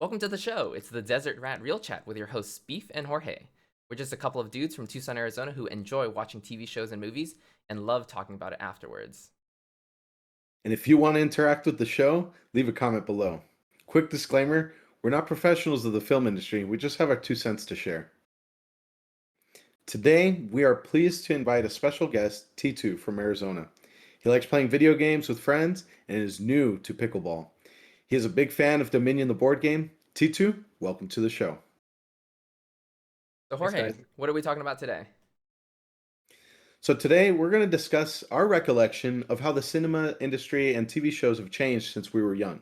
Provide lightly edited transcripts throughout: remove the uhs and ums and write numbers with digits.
Welcome to the show. It's the Desert Rat Real Chat with your hosts Beef and Jorge. We're just a couple of dudes from Tucson, Arizona who enjoy watching TV shows and movies and love talking about it afterwards. And if you want to interact with the show, leave a comment below. Quick disclaimer, we're not professionals of the film industry, we just have our 2 cents to share. Today, we are pleased to invite a special guest, T2 from Arizona. He likes playing video games with friends and is new to pickleball. He is a big fan of Dominion the board game. T2, welcome to the show. So, Thanks, Jorge, guys. what are we talking about today? So today we're going to discuss our recollection of how the cinema industry and TV shows have changed since we were young.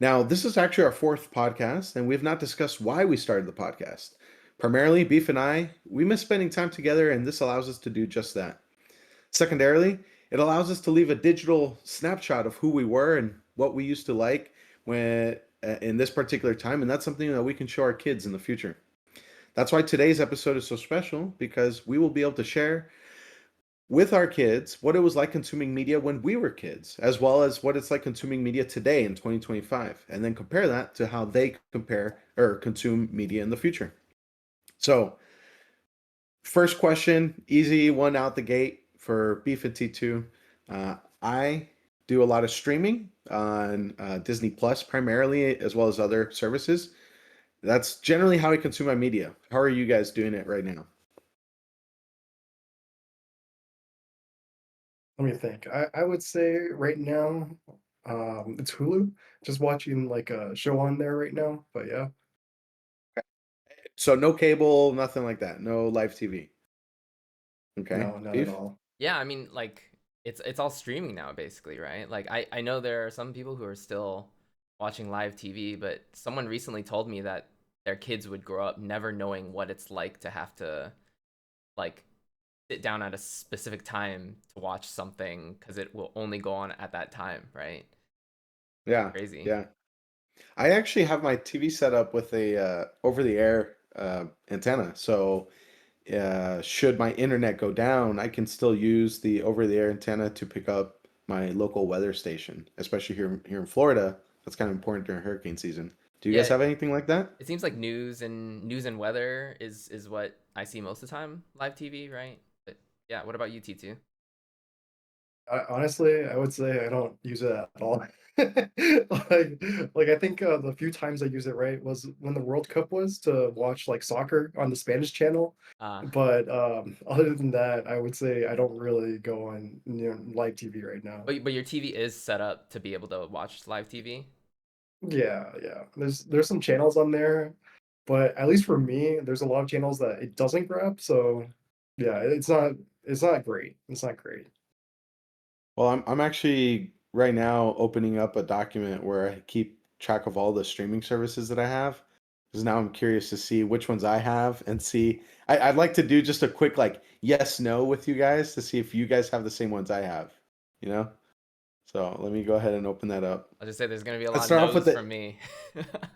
Now, this is actually our fourth podcast, and we have not discussed why we started the podcast. Primarily, Beef and I, we miss spending time together, and this allows us to do just that. Secondarily, it allows us to leave a digital snapshot of who we were and what we used to like when in this particular time, and that's something that we can show our kids in the future. That's why today's episode is so special, because we will be able to share with our kids what it was like consuming media when we were kids, as well as what it's like consuming media today in 2025, and then compare that to how they compare or consume media in the future. So, first question, easy one out the gate for Beef and T2. I do a lot of streaming on Disney Plus primarily, as well as other services. That's generally how I consume my media. How are you guys doing it right now? Let me think. I would say right now, it's Hulu. Just watching like a show on there right now. But yeah, So no cable, nothing like that. No live TV. Okay, no, not at Beef? all. Yeah, I mean, like it's all streaming now, basically, right? Like I know there are some people who are still watching live TV, but someone recently told me that their kids would grow up never knowing what it's like to have to like sit down at a specific time to watch something because it will only go on at that time, right? Yeah, Crazy. yeah. I actually have my TV set up with a over-the-air antenna. So should my internet go down, I can still use the over-the-air antenna to pick up my local weather station, especially here in Florida. That's kind of important during hurricane season. Do you guys Yeah, have anything like that? it seems like news and weather is what I see most of the time live TV, right? But yeah, what about you, T2? Honestly, I would say I don't use it at all. like, like I think the few times I use it right was when the World Cup was to watch like soccer on the Spanish channel. Uh, But other than that, I would say I don't really go on live TV right now. but your TV is set up to be able to watch live TV. Yeah, yeah. There's some channels on there, but at least for me, there's a lot of channels that it doesn't grab. So yeah, it's not great. It's not great. Well, I'm actually right now opening up a document where I keep track of all the streaming services that I have. Because now I'm curious to see which ones I have and see. I'd like to do just a quick like yes no with you guys to see if you guys have the same ones I have. You know. So let me go ahead and open that up. I'll just say there's gonna be a Let's lot of start off with no's the from me.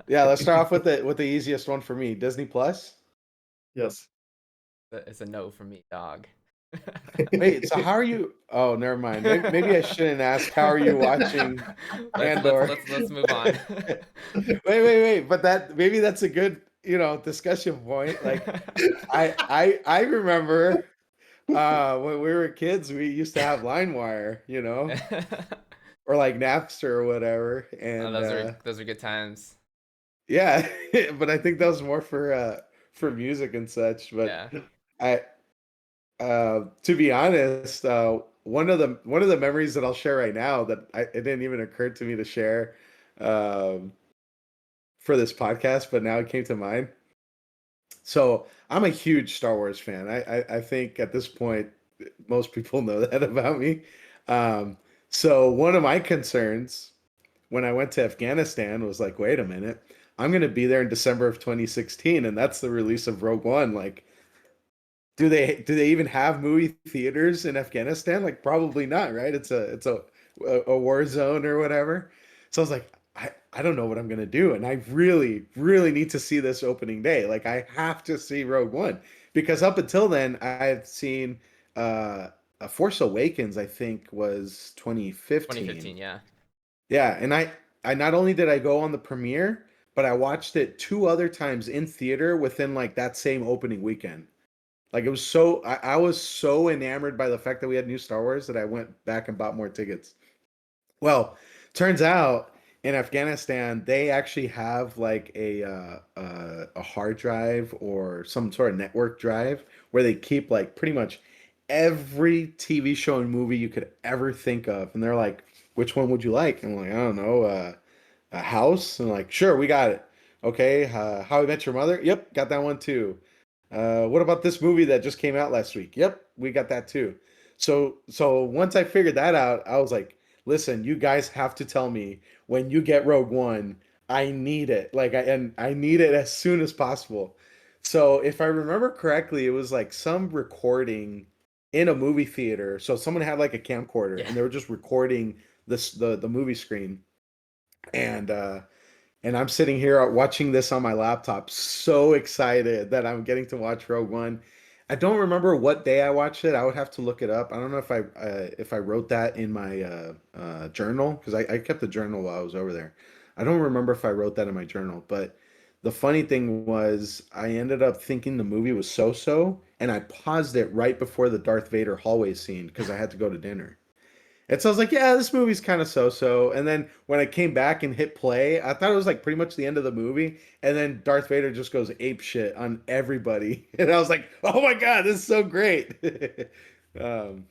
yeah. Let's start off with the easiest one for me. Disney Plus. Yes. It's a no from me, dog. Wait. So how are you? Oh, never mind. Maybe I shouldn't ask. How are you watching let's let's Andor? let's let's move on. Wait. But that maybe that's a good, discussion point. Like I remember when we were kids, we used to have LimeWire, or like Napster or whatever. Oh, And those are good times. yeah, but I think that was more for music and such. But Yeah. I to be honest, one of the memories that I'll share right now that it didn't even occur to me to share um for this podcast, but now it came to mind. So I'm a huge Star Wars fan. I think at this point most people know that about me. Um, so one of my concerns when I went to Afghanistan was like, wait a minute, I'm going to be there in December of 2016, and that's the release of Rogue One. Like, do they even have movie theaters in Afghanistan? Like, probably not, right? It's a war zone or whatever. So I was like, I don't know what I'm gonna do, and I really really need to see this opening day. Like, I have to see Rogue One because up until then I've seen a Force Awakens. I think was 2015. 2015, yeah. Yeah, and I not only did I go on the premiere, but I watched it 2 other times in theater within like that same opening weekend. Like it was so I was so enamored by the fact that we had new Star Wars that I went back and bought more tickets. Well, turns out in Afghanistan they actually have like a hard drive or some sort of network drive where they keep like pretty much every TV show and movie you could ever think of, and they're like, "Which one would you like?" And I'm like, "I don't know, a house." And like, "Sure, we got it." Okay, How I Met Your Mother. Yep, got that one too. What about this movie that just came out last week? Yep, we got that too. So once I figured that out, I was like, listen, you guys have to tell me when you get Rogue One. I need it. And I need it as soon as possible. So if I remember correctly, it was like some recording in a movie theater. So someone had like a camcorder Yeah. and they were just recording the movie screen. And and I'm sitting here watching this on my laptop, so excited that I'm getting to watch Rogue One. I don't remember what day I watched it. I would have to look it up. I don't know if I wrote that in my journal because I kept a journal while I was over there. I don't remember if I wrote that in my journal, but the funny thing was I ended up thinking the movie was so-so, and I paused it right before the Darth Vader hallway scene because I had to go to dinner. And so I was like, yeah, this movie's kind of so-so. And then when I came back and hit play, I thought it was like pretty much the end of the movie. And then Darth Vader just goes ape shit on everybody. And I was like, oh my God, this is so great. um,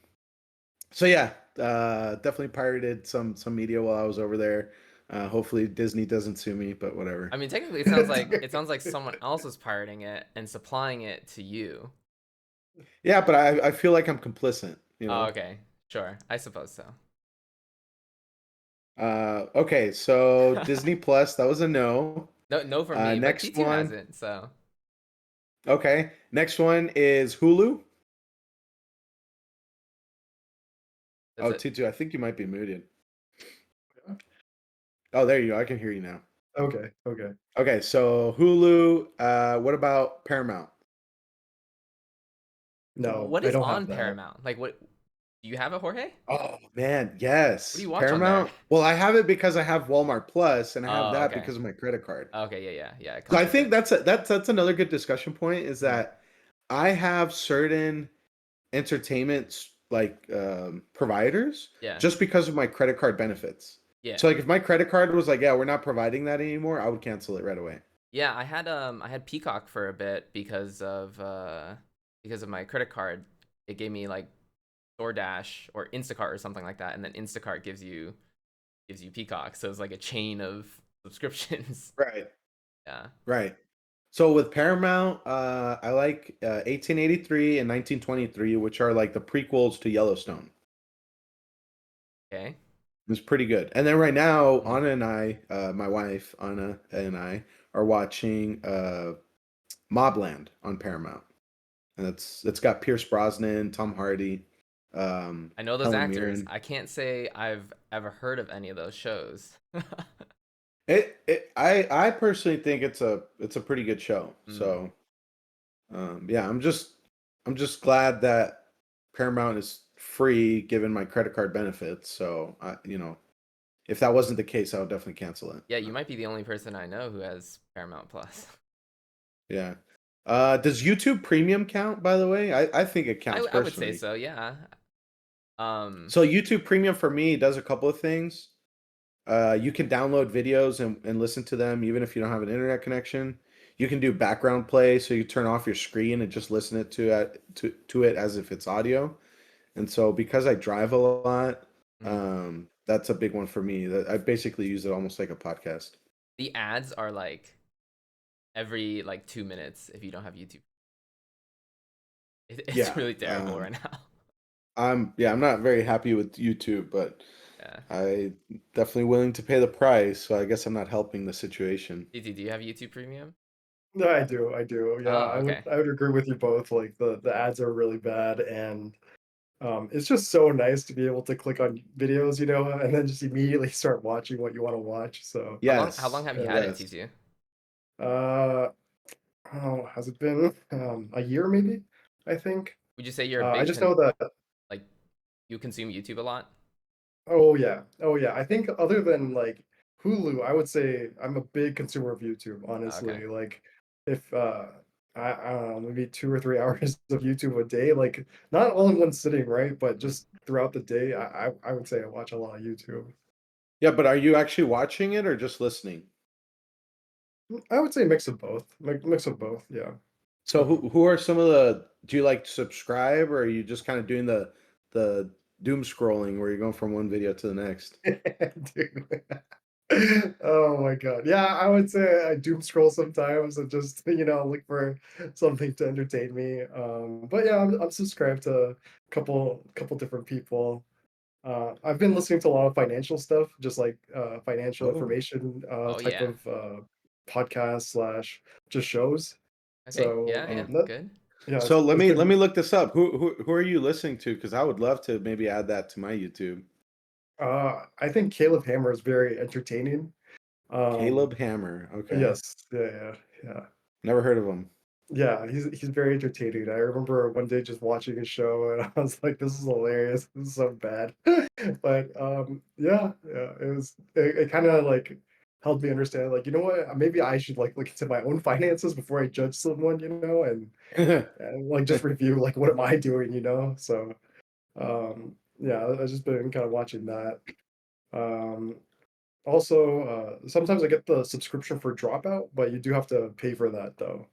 so yeah, definitely pirated some media while I was over there. Hopefully Disney doesn't sue me, but whatever. I mean, technically, it sounds like someone else was pirating it and supplying it to you. Yeah, but I feel like I'm complicit, you Oh, know? okay, sure, I suppose so. Okay, so Disney Plus, that was a no. No, no for me, but Next T2 one. hasn't. So Okay. Next one is Hulu. does Oh, it? T2, I think you might be muted. Oh, there you go. I can hear you now. Okay, okay. Okay, so Hulu. What about Paramount? No, What I is don't have on that. Paramount? Like, what do you have it, Jorge? Oh man, What do you yes. watch on there? Paramount. Well, I have it because I have Walmart Plus, and I have Oh, that okay. because of my credit card. Okay, yeah, yeah, yeah. It So comes I with think it. that's another good discussion point is Mhm. that I have certain entertainment like providers Yeah, just because of my credit card benefits. yeah, So like if my credit card was like, yeah, we're not providing that anymore, I would cancel it right away. yeah. I had Peacock for a bit because of my credit card. It gave me like DoorDash or Instacart or something like that, and then Instacart gives you Peacock. So it's like a chain of subscriptions. Right. Yeah. Right. So with Paramount, I like 1883 and 1923, which are like the prequels to Yellowstone. Okay. It's pretty good. And then right now, Mhm. Anna and I, my wife Anna and I, are watching Mobland on Paramount, and it's got Pierce Brosnan, Tom Hardy, I know those Helen actors. Mirren. I can't say I've ever heard of any of those shows. I personally think it's a pretty good show. Mm. So yeah, I'm just glad that Paramount is free given my credit card benefits. So if that wasn't the case, I would definitely cancel it. Yeah, you might be the only person I know who has Paramount Plus. Yeah. Does YouTube Premium count, by the way? I think it counts I would say personally. so, yeah. Um, So YouTube Premium for me does a couple of things. You can download videos and listen to them even if you don't have an internet connection. You can do background play, so you turn off your screen and just listen to it as if it's audio. And so because I drive a lot, mhm. that's a big one for me. That I basically use it almost like a podcast. The ads are like every like 2 minutes if you don't have YouTube. It's Yeah. really terrible right now. I'm not very happy with YouTube, but Yeah. I definitely willing to pay the price, so I guess I'm not helping the situation. DT, do you have YouTube Premium? No, I do, I do. Yeah, Oh, okay. I would agree with you both. Like the ads are really bad, and it's just so nice to be able to click on videos, and then just immediately start watching what you want to watch. So How long Yes, have you yeah. had it, yes. TT? Uh, oh, has it been a year maybe? I think. Would you say you're a I big just know that. like you consume YouTube a lot? Oh yeah, oh yeah. I think other than like Hulu, I would say I'm a big consumer of YouTube, Okay. honestly. Like if I don't know, maybe 2 or 3 hours of YouTube a day, like not all in one sitting, right? But just throughout the day, I would say I watch a lot of YouTube. Yeah, but are you actually watching it or just listening? I would say mix of both. Mix of both, yeah. So who are some of the do you like subscribe or are you just kind of doing the doom scrolling where you're going from one video to the next? Dude. Oh my god. Yeah, I would say I doom scroll sometimes and just, look for something to entertain me. But yeah, I'm subscribed to a couple different people. I've been listening to a lot of financial stuff, just like financial Oh. information Oh type yeah. of podcast slash just shows. Okay. So Yeah, yeah. that Good. yeah, So let it's me been look this up. Who are you listening to? Because I would love to maybe add that to my YouTube. I think Caleb Hammer is very entertaining. Um, Caleb Hammer. Okay. yes, yeah, yeah. Never heard of him. Yeah, he's very entertaining. I remember one day just watching his show and I was like, "This is hilarious. This is so bad." But yeah, yeah, it kind of like helped me understand, like, you know what? Maybe I should like look into my own finances before I judge someone, and like just review like what am I doing. So yeah, I've just been kind of watching that. Um, Also, sometimes I get the subscription for Dropout, but you do have to pay for that though.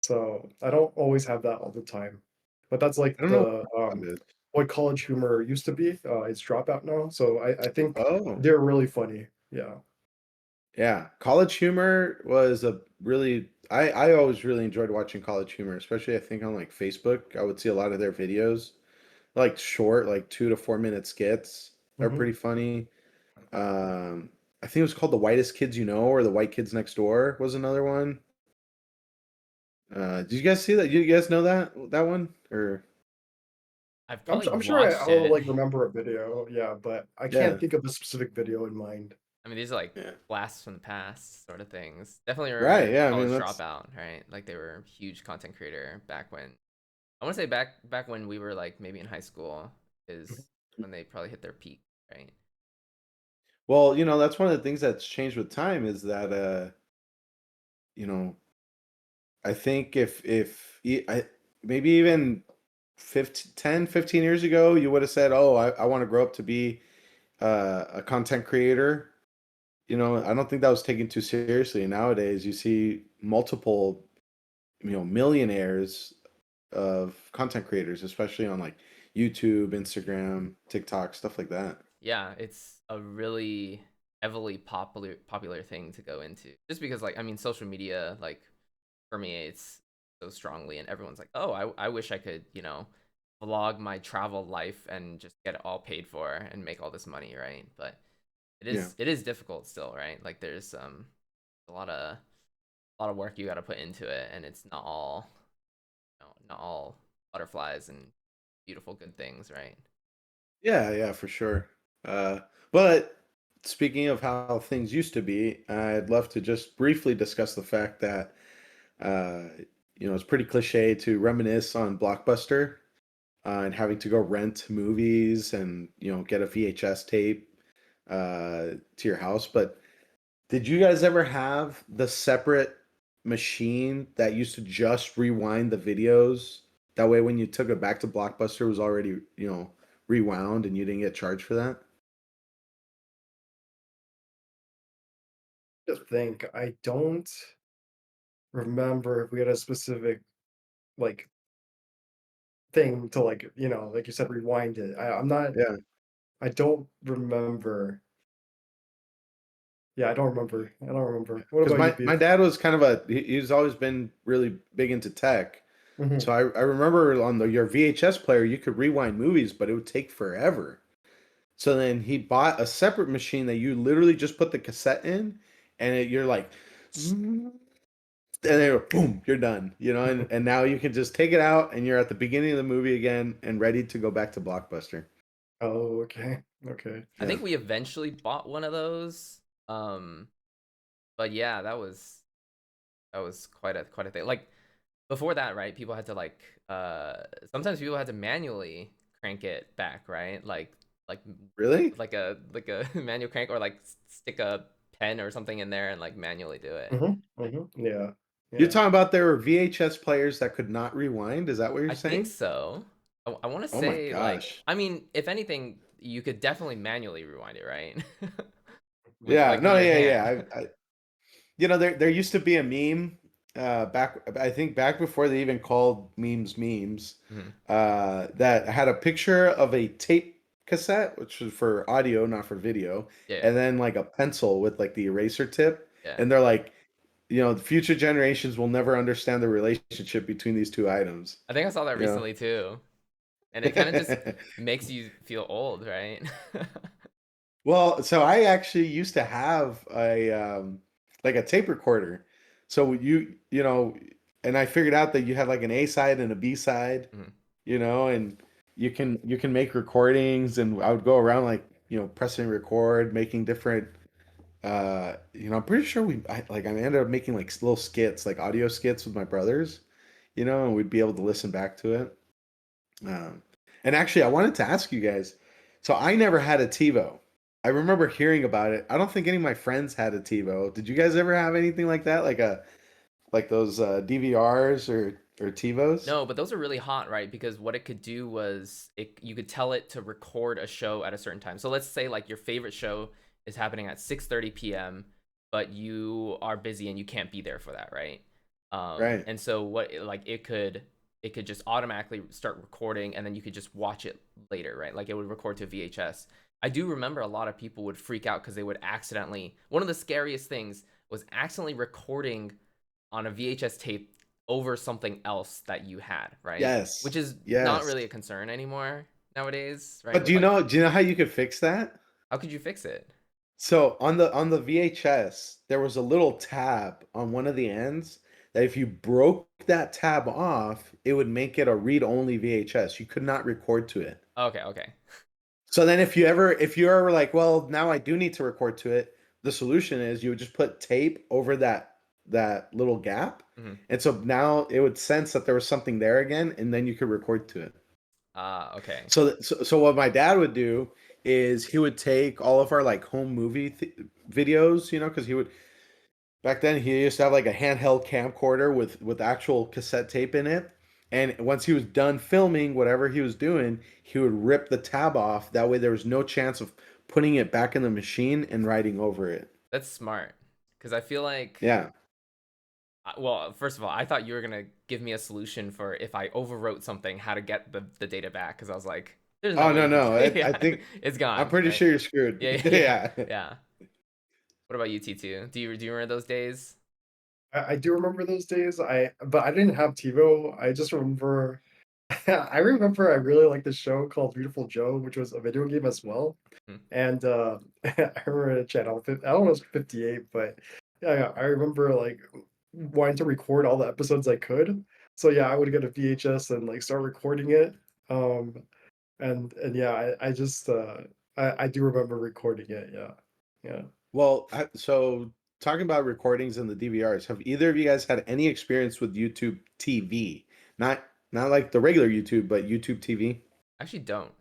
So I don't always have that all the time. But that's like I don't know the what that is. what College Humor used to be. It's Dropout now. So I think Oh. they're really funny. Yeah. Yeah, College Humor was a really I always really enjoyed watching College Humor, especially I think on like Facebook. I would see a lot of their videos, like short, like 2 to 4 minute skits. They're Hmm. pretty funny. Um, I think it was called The Whitest Kids You Know or The White Kids Next Door was another one. Did you guys see that? You guys know that one? Or I've I'm probably I'm sure watched I'll it. like remember a video. Yeah, but I can't yeah, think of a specific video in mind. I mean, these are like yeah. blasts from the past sort of things. Definitely Right, remember yeah. I mean College that's Dropout, right? Like they were a huge content creator back when. I want to say back when we were like maybe in high school is when they probably hit their peak, right? well, that's one of the things that's changed with time is that you know, I think maybe even 15, 10, 15 years ago, you would have said, "Oh, I want to grow up to be a content creator." I don't think that was taken too seriously. Nowadays, you see multiple, millionaires of content creators, especially on like YouTube, Instagram, TikTok, stuff like that. Yeah, it's a really heavily popular thing to go into. Just because like I mean social media like permeates so strongly and everyone's like, "Oh, I wish I could, vlog my travel life and just get it all paid for and make all this money," right? But it Yeah. is it is difficult still, right? Like there's a lot of work you got to put into it and it's not all butterflies and beautiful good things, right? Yeah, yeah, for sure. But speaking of how things used to be, I'd love to just briefly discuss the fact that uh, it's pretty cliche to reminisce on Blockbuster and having to go rent movies and get a VHS tape to your house. But did you guys ever have the separate machine that used to just rewind the videos? That way, when you took it back to Blockbuster, it was already rewound and you didn't get charged for that. Just think, I don't remember if we had a specific like thing to like you said, rewind it. I'm not. Yeah, I don't remember. Yeah, I don't remember. I don't remember. What because about you, my Beef? dad was kind of he's always been really big into tech. Mhm. So I remember on your VHS player, you could rewind movies, but it would take forever. So then he bought a separate machine that you literally just put the cassette in, and you're like, and then boom, you're done. And now you can just take it out, and you're at the beginning of the movie again, and ready to go back to Blockbuster. Oh, okay. Okay. I Yeah, think we eventually bought one of those. Um, but yeah, that was quite a thing. Like before that, right? People had to like sometimes people had to manually crank it back, right? Like really? like a manual crank or like stick a 10 or something in there and like manually do it. Yeah, You're yeah. talking about there were VHS players that could not rewind. Is that what you're I think saying? so. I want to Oh my say like, gosh. I mean, if anything, you could definitely manually rewind it, right? Yeah. With No. your Yeah. hand. Yeah. There used to be a meme back. I think back before they even called memes. Mhm. That had a picture of a tape cassette, which was for audio, not for video, Yeah, and then like a pencil with like the eraser tip, yeah. and they're like, the future generations will never understand the relationship between these two items. I think I saw that You know. recently too, and it kind of just makes you feel old, right? Well, so I actually used to have a like a tape recorder. So and I figured out that you had like an A side and a B side, Mhm. and you can make recordings, and I would go around like, pressing record, making different I'm pretty sure I ended up making like little skits, like audio skits with my brothers, and we'd be able to listen back to it. Um, and actually, I wanted to ask you guys. So I never had a TiVo. I remember hearing about it. I don't think any of my friends had a TiVo. Did you guys ever have anything like that, like those DVRs or TiVos? No, but those are really hot, right? Because what it could do was you could tell it to record a show at a certain time. So let's say like your favorite show is happening at 6:30 p.m., but you are busy and you can't be there for that, right? Right. And so like it could just automatically start recording and then you could just watch it later, right? Like it would record to VHS. I do remember a lot of people would freak out because they would accidentally, one of the scariest things was accidentally recording on a VHS tape over something else that you had, right? Yes. Which is not Yes. really a concern anymore nowadays, right? But With like, do you know how you could fix that? how could you fix it? So on the VHS, there was a little tab on one of the ends that if you broke that tab off, it would make it a read-only VHS. You could not record to it. Okay, okay. So then if you ever like, well, now I do need to record to it, the solution is you would just put tape over that little gap. Hmm. And so now it would sense that there was something there again, and then you could record to it. Okay. So what my dad would do is he would take all of our like home movie videos, because he would back then he used to have like a handheld camcorder with actual cassette tape in it. And once he was done filming whatever he was doing, he would rip the tab off. That way there was no chance of putting it back in the machine and writing over it. That's smart. Because I feel like, Yeah. well, first of all, I thought you were going to give me a solution for if I overwrote something, how to get the data back. Because I was like, there's no Oh way no you can, no. I yeah, think it's I'm gone, pretty right? sure you're screwed. Yeah, yeah, Yeah. yeah. What about you, T2? Do you remember those days? I do remember those days. But I didn't have TiVo. I just remember I remember I really liked this show called Beautiful Joe, which was a video game as well. Hmm. And I remember a channel, I don't know, it was 58, but yeah, I remember like wanting to record all the episodes I could. So yeah, I would get a VHS and like start recording it. Um, and yeah, I just I do remember recording it. Yeah, yeah. Well, so talking about recordings and the DVRs, have either of you guys had any experience with YouTube TV? Not like the regular YouTube, but YouTube TV? Actually, don't.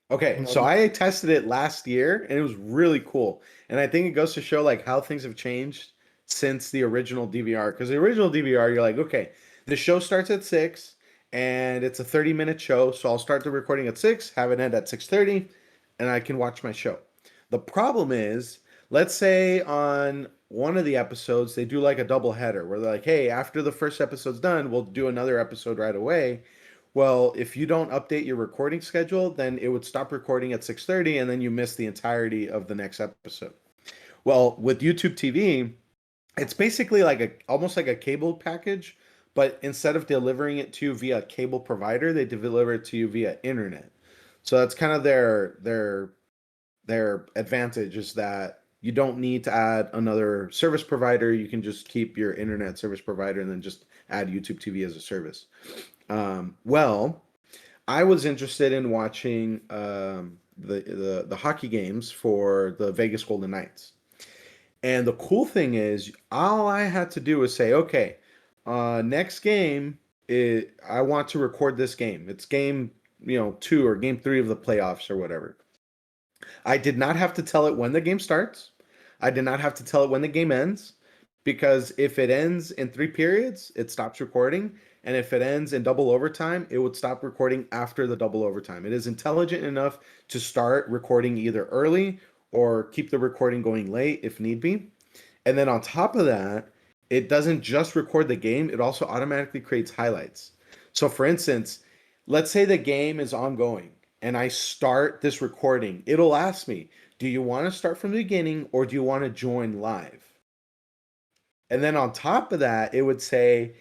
Okay, so No, I tested it last year and it was really cool. And I think it goes to show like how things have changed since the original DVR. Because the original DVR, you're like, okay, the show starts at 6 and it's a 30-minute show. So I'll start the recording at 6, have it end at 6:30, and I can watch my show. The problem is, let's say on one of the episodes, they do like a double header where they're like, hey, after the first episode's done, we'll do another episode right away. Well, if you don't update your recording schedule, then it would stop recording at 6:30 and then you miss the entirety of the next episode. Well, with YouTube TV, it's basically like a almost like a cable package, but instead of delivering it to you via cable provider, they deliver it to you via internet. So that's kind of their advantage is that you don't need to add another service provider. You can just keep your internet service provider and then just add YouTube TV as a service. Well, I was interested in watching the hockey games for the Vegas Golden Knights. And the cool thing is, all I had to do was say, okay, next game, I want to record this game. It's game, 2 or game 3 of the playoffs or whatever. I did not have to tell it when the game starts. I did not have to tell it when the game ends, because if it ends in 3 periods, it stops recording. And if it ends in double overtime, it would stop recording after the double overtime. It is intelligent enough to start recording either early or keep the recording going late if need be. And then on top of that, it doesn't just record the game, it also automatically creates highlights. So for instance, let's say the game is ongoing and I start this recording. It'll ask me, do you want to start from the beginning or do you want to join live? And then on top of that, it would say,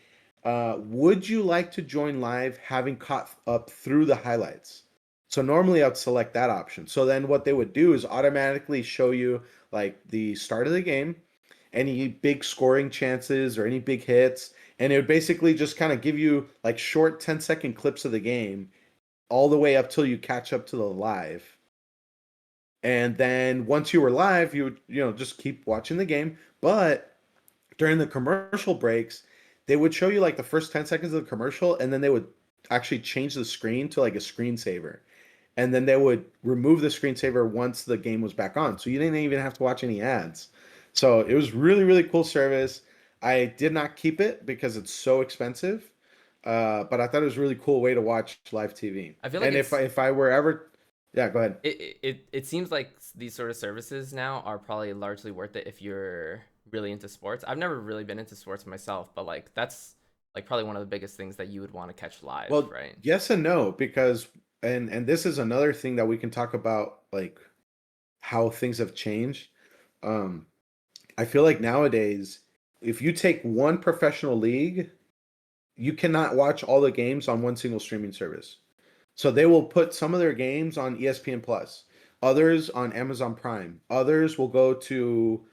would you like to join live having caught up through the highlights? So normally I'd select that option. So then what they would do is automatically show you like the start of the game, any big scoring chances or any big hits. And it would basically just kind of give you like short 10-second clips of the game all the way up till you catch up to the live. And then once you were live, you would, just keep watching the game. But during the commercial breaks, they would show you like the first 10 seconds of the commercial, and then they would actually change the screen to like a screensaver. And then they would remove the screensaver once the game was back on. So you didn't even have to watch any ads. So it was really, really cool service. I did not keep it because it's so expensive. But I thought it was a really cool way to watch live TV. I feel like And if I were ever, yeah, go ahead. it seems like these sort of services now are probably largely worth it if you're really into sports. I've never really been into sports myself, but like that's like probably one of the biggest things that you would want to catch live, Well, right? yes and no, because and this is another thing that we can talk about, like how things have changed. Um, I feel like nowadays, if you take one professional league, you cannot watch all the games on one single streaming service. So they will put some of their games on ESPN Plus, others on Amazon Prime, others will go to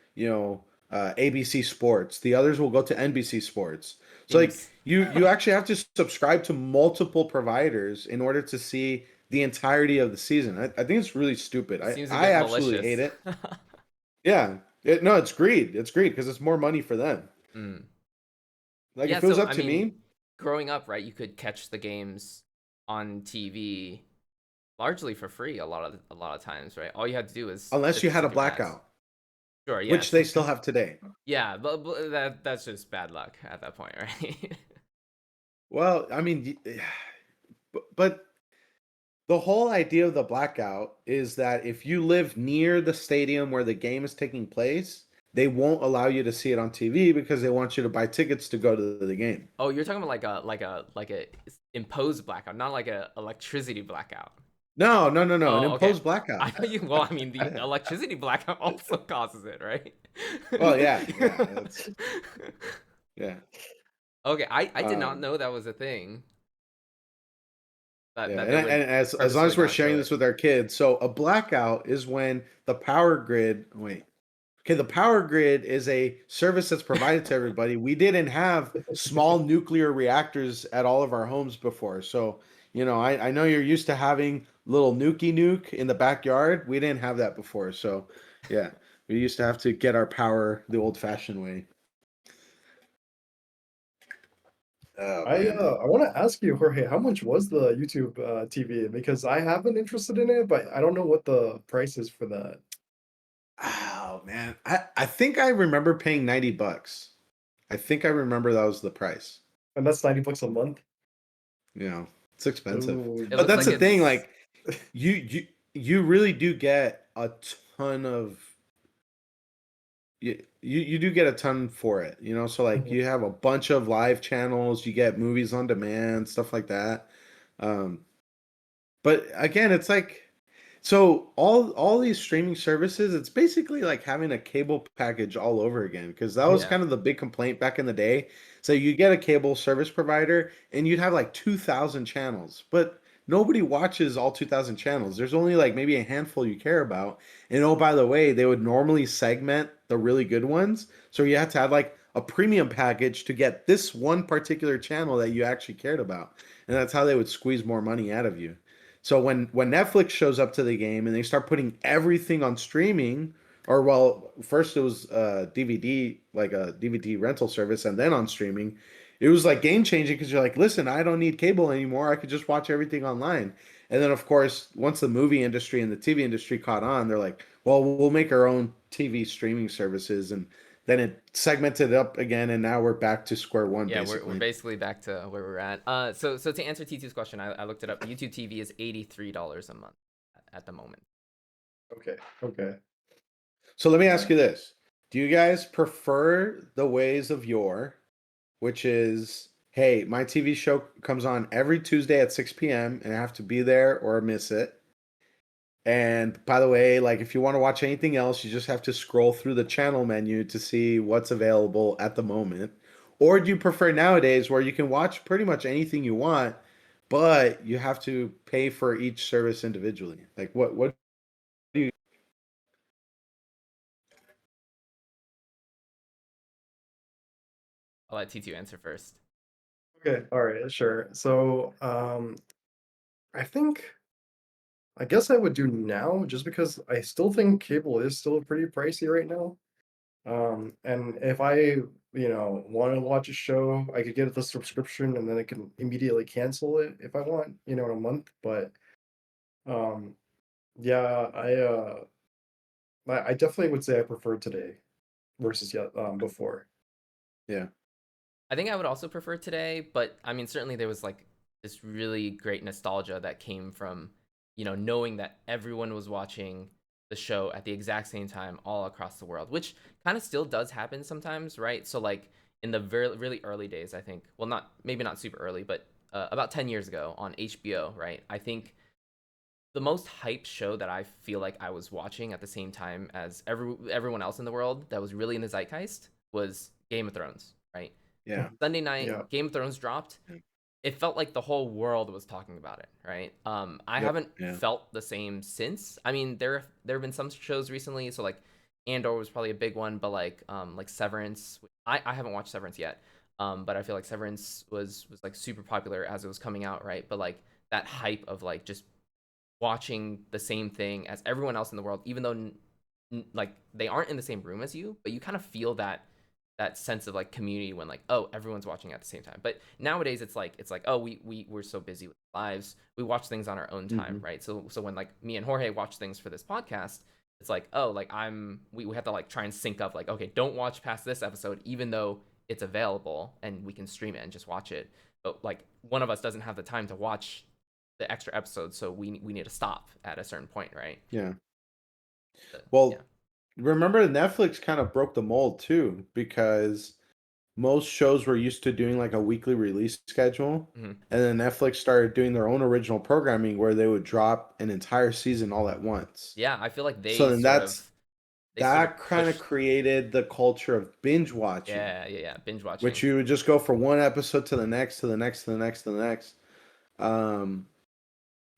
ABC Sports, the others will go to NBC Sports. So like Seems you actually have to subscribe to multiple providers in order to see the entirety of the season. I think it's really stupid. I seems a I bit absolutely hate malicious. it. Yeah, no, it's greed. It's greed because it's more money for them. Mm. Like Yeah, if it was so up I to mean, me, growing up, right, you could catch the games on TV largely for free a lot of times, right? All you had to do is unless sit you to had a skip your ads. blackout, Sure, which yes. they still have today. Yeah, but that's just bad luck at that point, right? Well, I mean, but the whole idea of the blackout is that if you live near the stadium where the game is taking place, they won't allow you to see it on TV because they want you to buy tickets to go to the game. Oh, you're talking about like a imposed blackout, not like a electricity blackout. No, no, no, no, an Oh, okay. imposed blackout. I thought you. Well, I mean, the electricity blackout also causes it, right? Well, yeah, yeah, that's yeah, Okay, I did not um, know that was a thing that yeah, that and, they and would as long purposefully as we're not show sharing this it. with our kids, so a blackout is when the power grid. Wait, okay, the power grid is a service that's provided to everybody. We didn't have small nuclear reactors at all of our homes before. So, I know you're used to having little nuke in the backyard. We didn't have that before. So, yeah, we used to have to get our power the old fashioned way. Oh, man. I want to ask you, Jorge, how much was the YouTube TV? Because I have been interested in it, but I don't know what the price is for that. Oh, man. I think I remember paying $90. I think I remember that was the price. And that's $90 a month. It's expensive. Ooh, It But looks that's like the thing, it's like you really do get a ton of you do get a ton for it, so like mhm. you have a bunch of live channels, you get movies on demand, stuff like that. Um, but again, it's like so all these streaming services, it's basically like having a cable package all over again because that was yeah. kind of the big complaint back in the day. So you get a cable service provider and you'd have like 2,000 channels, but nobody watches all 2,000 channels. There's only like maybe a handful you care about. And oh, by the way, they would normally segment the really good ones. So you had to have like a premium package to get this one particular channel that you actually cared about. And that's how they would squeeze more money out of you. So when Netflix shows up to the game and they start putting everything on streaming, or well, first it was DVD, like a DVD rental service, and then on streaming, it was like game changing because you're like, listen, I don't need cable anymore. I could just watch everything online. And then of course, once the movie industry and the TV industry caught on, they're like, Well, we'll make our own TV streaming services, and then it segmented up again, and now we're back to square one, Yeah, we're basically. basically back to where we're at. So to answer T2's question, I looked it up. YouTube TV is $83 a month at the moment. Okay. Okay. So let me ask you this: do you guys prefer the ways of yore, which is, hey, my TV show comes on every Tuesday at 6 p.m. and I have to be there or miss it? And by the way, like if you want to watch anything else, you just have to scroll through the channel menu to see what's available at the moment. Or do you prefer nowadays where you can watch pretty much anything you want, but you have to pay for each service individually? Like what do you I'll let T2 answer first. Okay. All right. Sure. So, I think I guess I would do now just because I still think cable is still pretty pricey right now. And if I, want to watch a show, I could get the subscription and then I can immediately cancel it if I want, in a month. But um, yeah, I definitely would say I prefer today versus before. Yeah. I think I would also prefer today, but I mean, certainly there was like this really great nostalgia that came from, knowing that everyone was watching the show at the exact same time all across the world, which kind of still does happen sometimes, right? So like in the very really early days, I think, well, not maybe not super early, but about 10 years ago on HBO, right? I think the most hyped show that I feel like I was watching at the same time as everyone else in the world that was really in the zeitgeist was Game of Thrones, right? Yeah. Sunday night, Yeah. Game of Thrones dropped. Yeah. It felt like the whole world was talking about it, right? I Yep. haven't Yeah. felt the same since. I mean, there have been some shows recently, so like Andor was probably a big one, but like Severance, I haven't watched Severance yet, but I feel like Severance was like super popular as it was coming out, right? But like that hype of like just watching the same thing as everyone else in the world, even though like they aren't in the same room as you, but you kind of feel that sense of like community when like, oh, everyone's watching at the same time. But nowadays it's like oh, we're so busy with lives, we watch things on our own time, Hmm. right? So when like me and Jorge watch things for this podcast, it's like, oh, like we have to like try and sync up, like, okay, don't watch past this episode even though it's available and we can stream it and just watch it. But like one of us doesn't have the time to watch the extra episodes, so we need to stop at a certain point, right? Yeah. Yeah. Well, remember Netflix kind of broke the mold too because most shows were used to doing like a weekly release schedule, Hmm. and then Netflix started doing their own original programming where they would drop an entire season all at once. Yeah, I feel like So then they sort of that kind of pushed. created the culture of binge watching, Yeah, binge which watching. you would just go from one episode to the next, to the next, to the next, to the next. Um,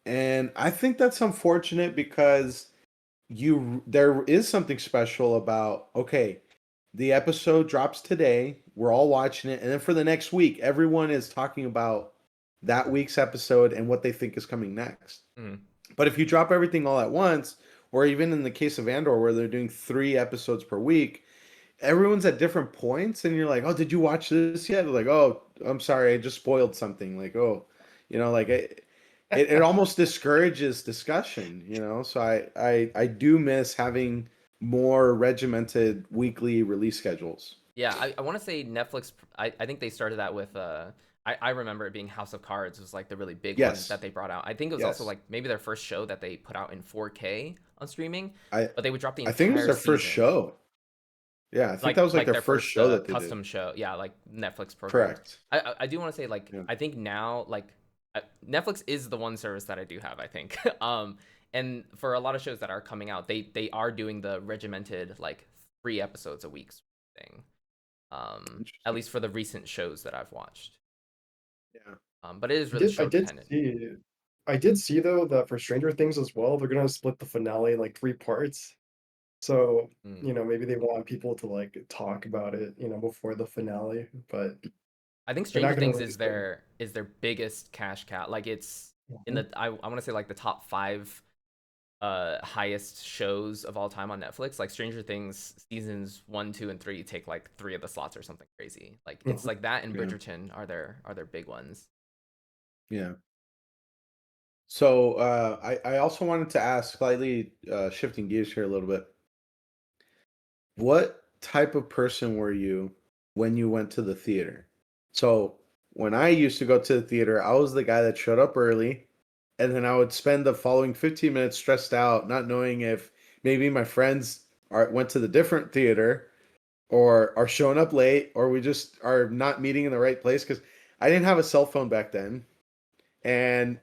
and I think that's unfortunate because there is something special about, okay, the episode drops today, we're all watching it, and then for the next week everyone is talking about that week's episode and what they think is coming next. Mhm. But if you drop everything all at once, or even in the case of Andor where they're doing 3 episodes per week, everyone's at different points and you're like, "Oh, did you watch this yet?" They're like, "Oh, I'm sorry, I just spoiled something." Like, "Oh, like it almost discourages discussion, So I do miss having more regimented weekly release schedules. Yeah, I want to say Netflix. I think they started that with. I remember it being House of Cards was like the really big one Yes. that they brought out. I think it was also Yes. like maybe their first show that they put out in 4K on streaming, I but they would drop the I think it was entire their first season, show. Yeah, I think that like was like like their their first first show that they did. custom show. Yeah, like Netflix programmed. Correct. I do want to say like Yeah. I think now like Netflix is the one service that I do have. I think. And for a lot of shows that are coming out, they are doing the regimented like 3 episodes a week thing. At Interesting. least for the recent shows that I've watched. Yeah. But it is I really did I show did dependent. see I did see though that for Stranger Things as well, they're gonna split the finale in like 3 parts. So, Mm. maybe they want people to like talk about it, before the finale, but I think they're Stranger not gonna Things really split. is their biggest cash cow. Like it's in Mhm. the I want to say like the top 5 highest shows of all time on Netflix. Like Stranger Things seasons 1, 2, and 3 take like 3 of the slots or something crazy. Like it's Mhm. like that and Yeah. Bridgerton are their big ones. Yeah. So I also wanted to ask, slightly shifting gears here a little bit. What type of person were you when you went to the theater? So when I used to go to the theater, I was the guy that showed up early, and then I would spend the following 15 minutes stressed out, not knowing if maybe my friends went to the different theater or are showing up late, or we just are not meeting in the right place because I didn't have a cell phone back then. And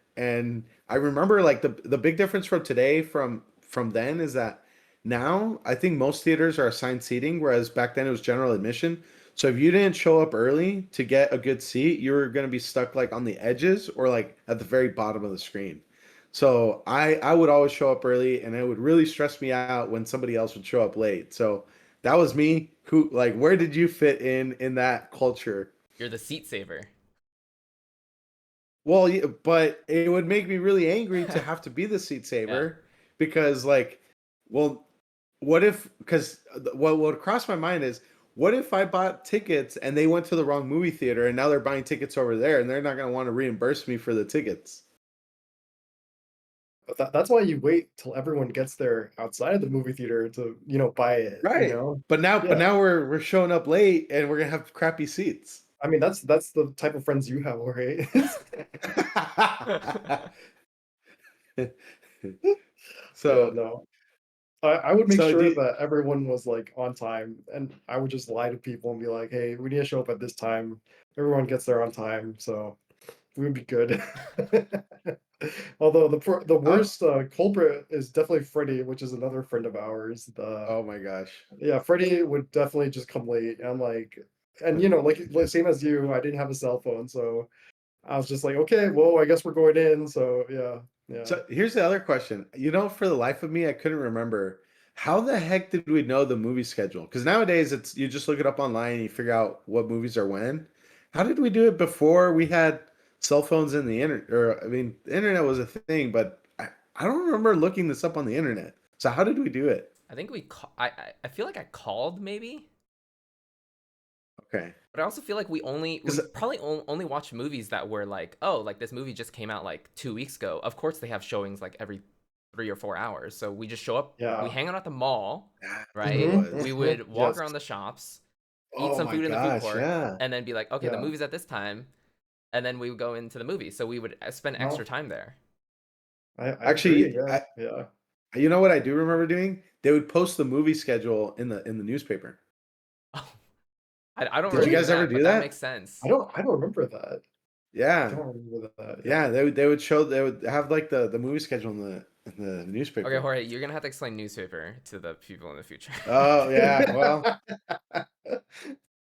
I remember like the big difference from today from then is that now I think most theaters are assigned seating, whereas back then it was general admission. So if you didn't show up early to get a good seat, you were going to be stuck like on the edges or like at the very bottom of the screen. So I would always show up early, and it would really stress me out when somebody else would show up late. So that was me. Who, like, where did you fit in that culture? You're the seat saver. Well, yeah, but it would make me really angry to have to be the seat Yeah. saver because, like, well, what if? Because what would cross my mind is, what if I bought tickets and they went to the wrong movie theater and now they're buying tickets over there and they're not going to want to reimburse me for the tickets? But that's why you wait till everyone gets there outside of the movie theater to, buy it, you Right. know? But Yeah. now we're showing up late and we're gonna have crappy seats. I mean, that's the type of friends you have, Jorge. Yeah, so no. I would make so sure do, that everyone was, like, on time, and I would just lie to people and be like, "Hey, we need to show up at this time." Everyone gets there on time, so we would be good. Although the I'm, worst, culprit is definitely Freddie, which is another friend of ours. oh my gosh. Yeah, Freddie would definitely just come late, and, like and, like, same as you, I didn't have a cell phone, so I was just like, "Okay, well, I guess we're going in," so yeah, yeah. So here's the other question. For the life of me, I couldn't remember how the heck did we know the movie schedule? Because nowadays it's you just look it up online and you figure out what movies are when. How did we do it before we had cell phones and the internet? Or I mean, the internet was a thing, but I don't remember looking this up on the internet. So how did we do it? I think I feel like I called maybe, Okay, but I also feel like we because probably only watched movies that were like, oh, like this movie just came out like 2 weeks ago. Of course they have showings like every 3 or 4 hours. So we just show up, we Yeah. hang out at the mall, that's what it right? Mhm, was. We mhm. would walk Yes. around the shops, eat Oh some my food in the food gosh, court, yeah. and then be like, okay, the Yeah. movie's at this time, and then we would go into the movie. So we would spend extra No, time there. I agree, Actually, yeah, yeah. you know what I do remember doing? They would post the movie schedule in the newspaper. Oh, I don't Did you remember Really? guys ever that, but do that makes that? sense. I don't remember that. I Yeah. don't remember that, yeah. Yeah, they would have like the movie schedule in the Okay, newspaper. Jorge, you're gonna have to explain newspaper to the people in the future. Oh yeah, well,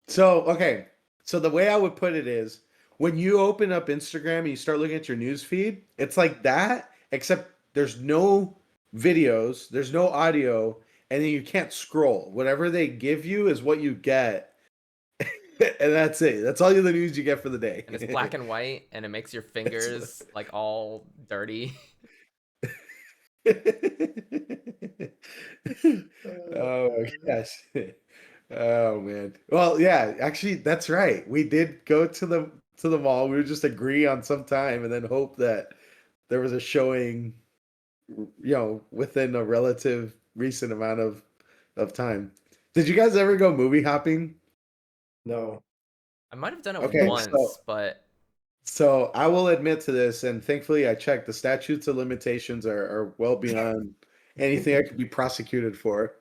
so okay. So the way I would put it is when you open up Instagram and you start looking at your news feed, it's like that, except there's no videos, there's no audio, and then you can't scroll. Whatever they give you is what you get. And that's it. That's all the news you get for the And it's day. black and white, and it makes your It's fingers like all dirty. Oh my gosh. Oh man. Well, yeah, actually that's right. We did go to the mall. We would just agree on some time and then hope that there was a showing, within a relative recent amount of time. Did you guys ever go movie hopping? No. I might have done it Okay, so once, but so I will admit to this, and thankfully I checked. The statutes of limitations are well beyond anything I could be prosecuted for.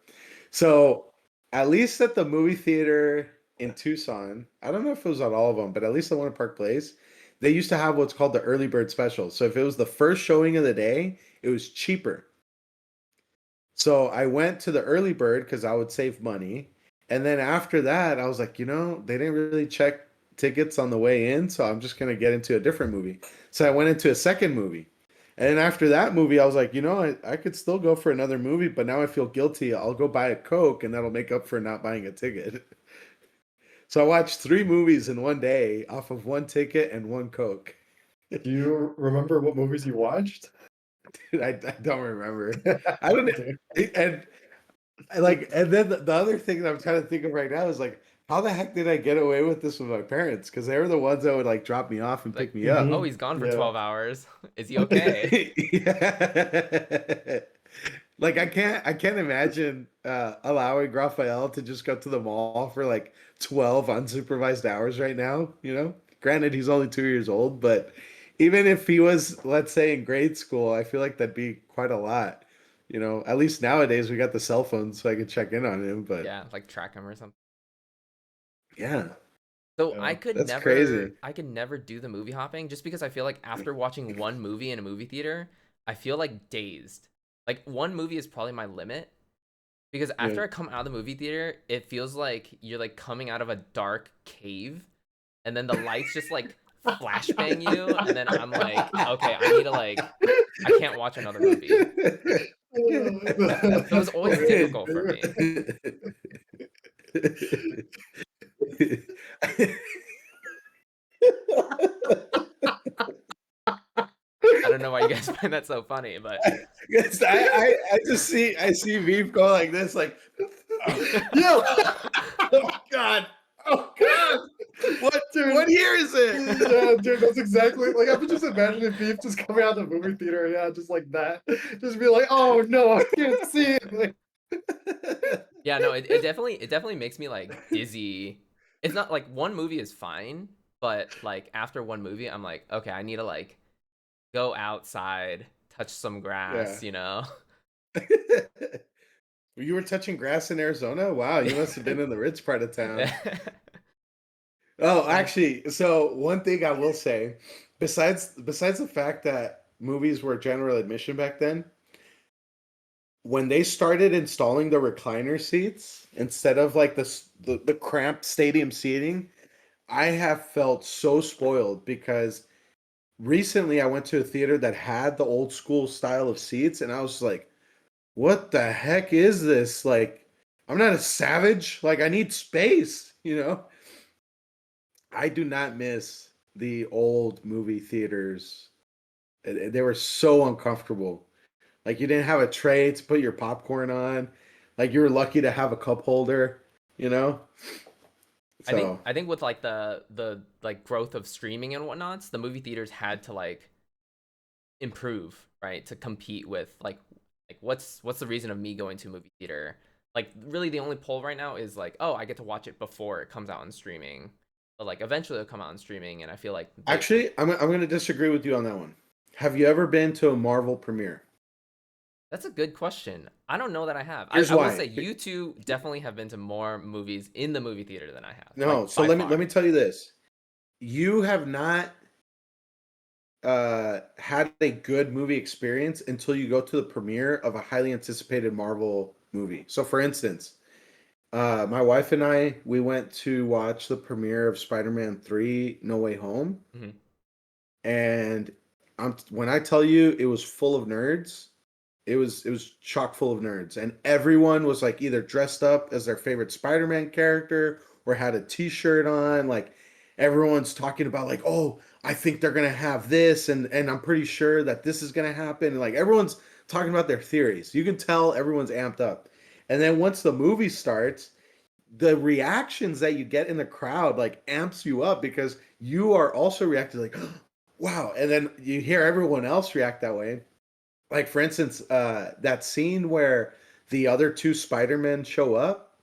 So at least at the movie theater in Tucson, I don't know if it was at all of them, but at least the one at Park Place, they used to have what's called the early bird special. So if it was the first showing of the day, it was cheaper. So I went to the early bird because I would save money. And then after that, I was like, they didn't really check tickets on the way in, so I'm just gonna get into a different movie. So I went into a second movie. And then after that movie, I was like, I could still go for another movie, but now I feel guilty. I'll go buy a Coke and that'll make up for not buying a ticket. So I watched three movies in one day off of one ticket and one Coke. Do you remember what movies you watched? I don't remember. I don't Dude. and and then the other thing that I'm trying to think of right now is like, how the heck did I get away with this with my parents? Because they were the ones that would like drop me off and Like, pick me oh, up. Hmm. he's gone for Yeah. 12 hours. Is he okay? Yeah. Like I can't imagine allowing Raphael to just go to the mall for like 12 unsupervised hours right now, you know? Granted, he's only 2 years old, but even if he was, let's say, in grade school, I feel like that'd be quite a lot. You know, at least nowadays we got the cell phone so I can check in on him, but Yeah, like track him or something. yeah, So Yeah. that's crazy. I could never do the movie hopping just because I feel like after watching one movie in a movie theater, I feel like dazed. Like one movie is probably my limit because Yeah. after I come out of the movie theater, it feels like you're like coming out of a dark cave and then the lights just like flashbang you and then I'm like, okay, I need to like I can't watch another movie. So it was always Okay. difficult for me. I don't know why you guys find that so funny, but Yes, I just see I see Veep go like this, like, oh, Yeah. oh God, oh God, what Dude. year is it? Yeah, dude, that's exactly like I could just imagine if Beef just coming out of the movie theater, yeah, just like that. Just be like, oh no, I can't see it. Like, yeah, no, it definitely makes me like dizzy. It's not like one movie is fine, but like after one movie, I'm like, okay, I need to like go outside, touch some Yeah. grass, you know? You were touching grass in Arizona? Wow, you must have been in the rich part of town. Oh, Yeah. actually, so one thing I will say, besides the fact that movies were general admission back then, when they started installing the recliner seats instead of like the cramped stadium seating, I have felt so spoiled because recently I went to a theater that had the old school style of seats and I was like, what the heck is this? Like, I'm not a savage. Like, I need space, you know? I do not miss the old movie theaters. They were so uncomfortable. Like, you didn't have a tray to put your popcorn on. Like, you were lucky to have a cup holder, you know? So, I think with like the like growth of streaming and whatnots, the movie theaters had to like improve, right, to compete with like what's the reason of me going to a movie theater? Like really the only pull right now is like, oh, I get to watch it before it comes out on streaming. But like eventually it'll come out on streaming and I feel like they actually, I'm going to disagree with you on that one. Have you ever been to a Marvel premiere? that's a good question. I don't know that I have. Here's I will say why. you two definitely have been to more movies in the movie theater than I have. No, Like so by let me far. tell you this. You have not had a good movie experience until you go to the premiere of a highly anticipated Marvel movie. So, for instance, my wife and I we went to watch the premiere of Spider-Man 3: No Way Home, Mhm. and when I tell you it was full of nerds, it was chock full of nerds, and everyone was like either dressed up as their favorite Spider-Man character or had a T-shirt on. Like everyone's talking about like, oh, I think they're gonna have this, and I'm pretty sure that this is gonna happen. And like everyone's talking about their theories. You can tell everyone's amped up. And then once the movie starts, the reactions that you get in the crowd like amps you up because you are also reacting like, wow. And then you hear everyone else react that way. Like for instance, that scene where the other two Spider-Men show up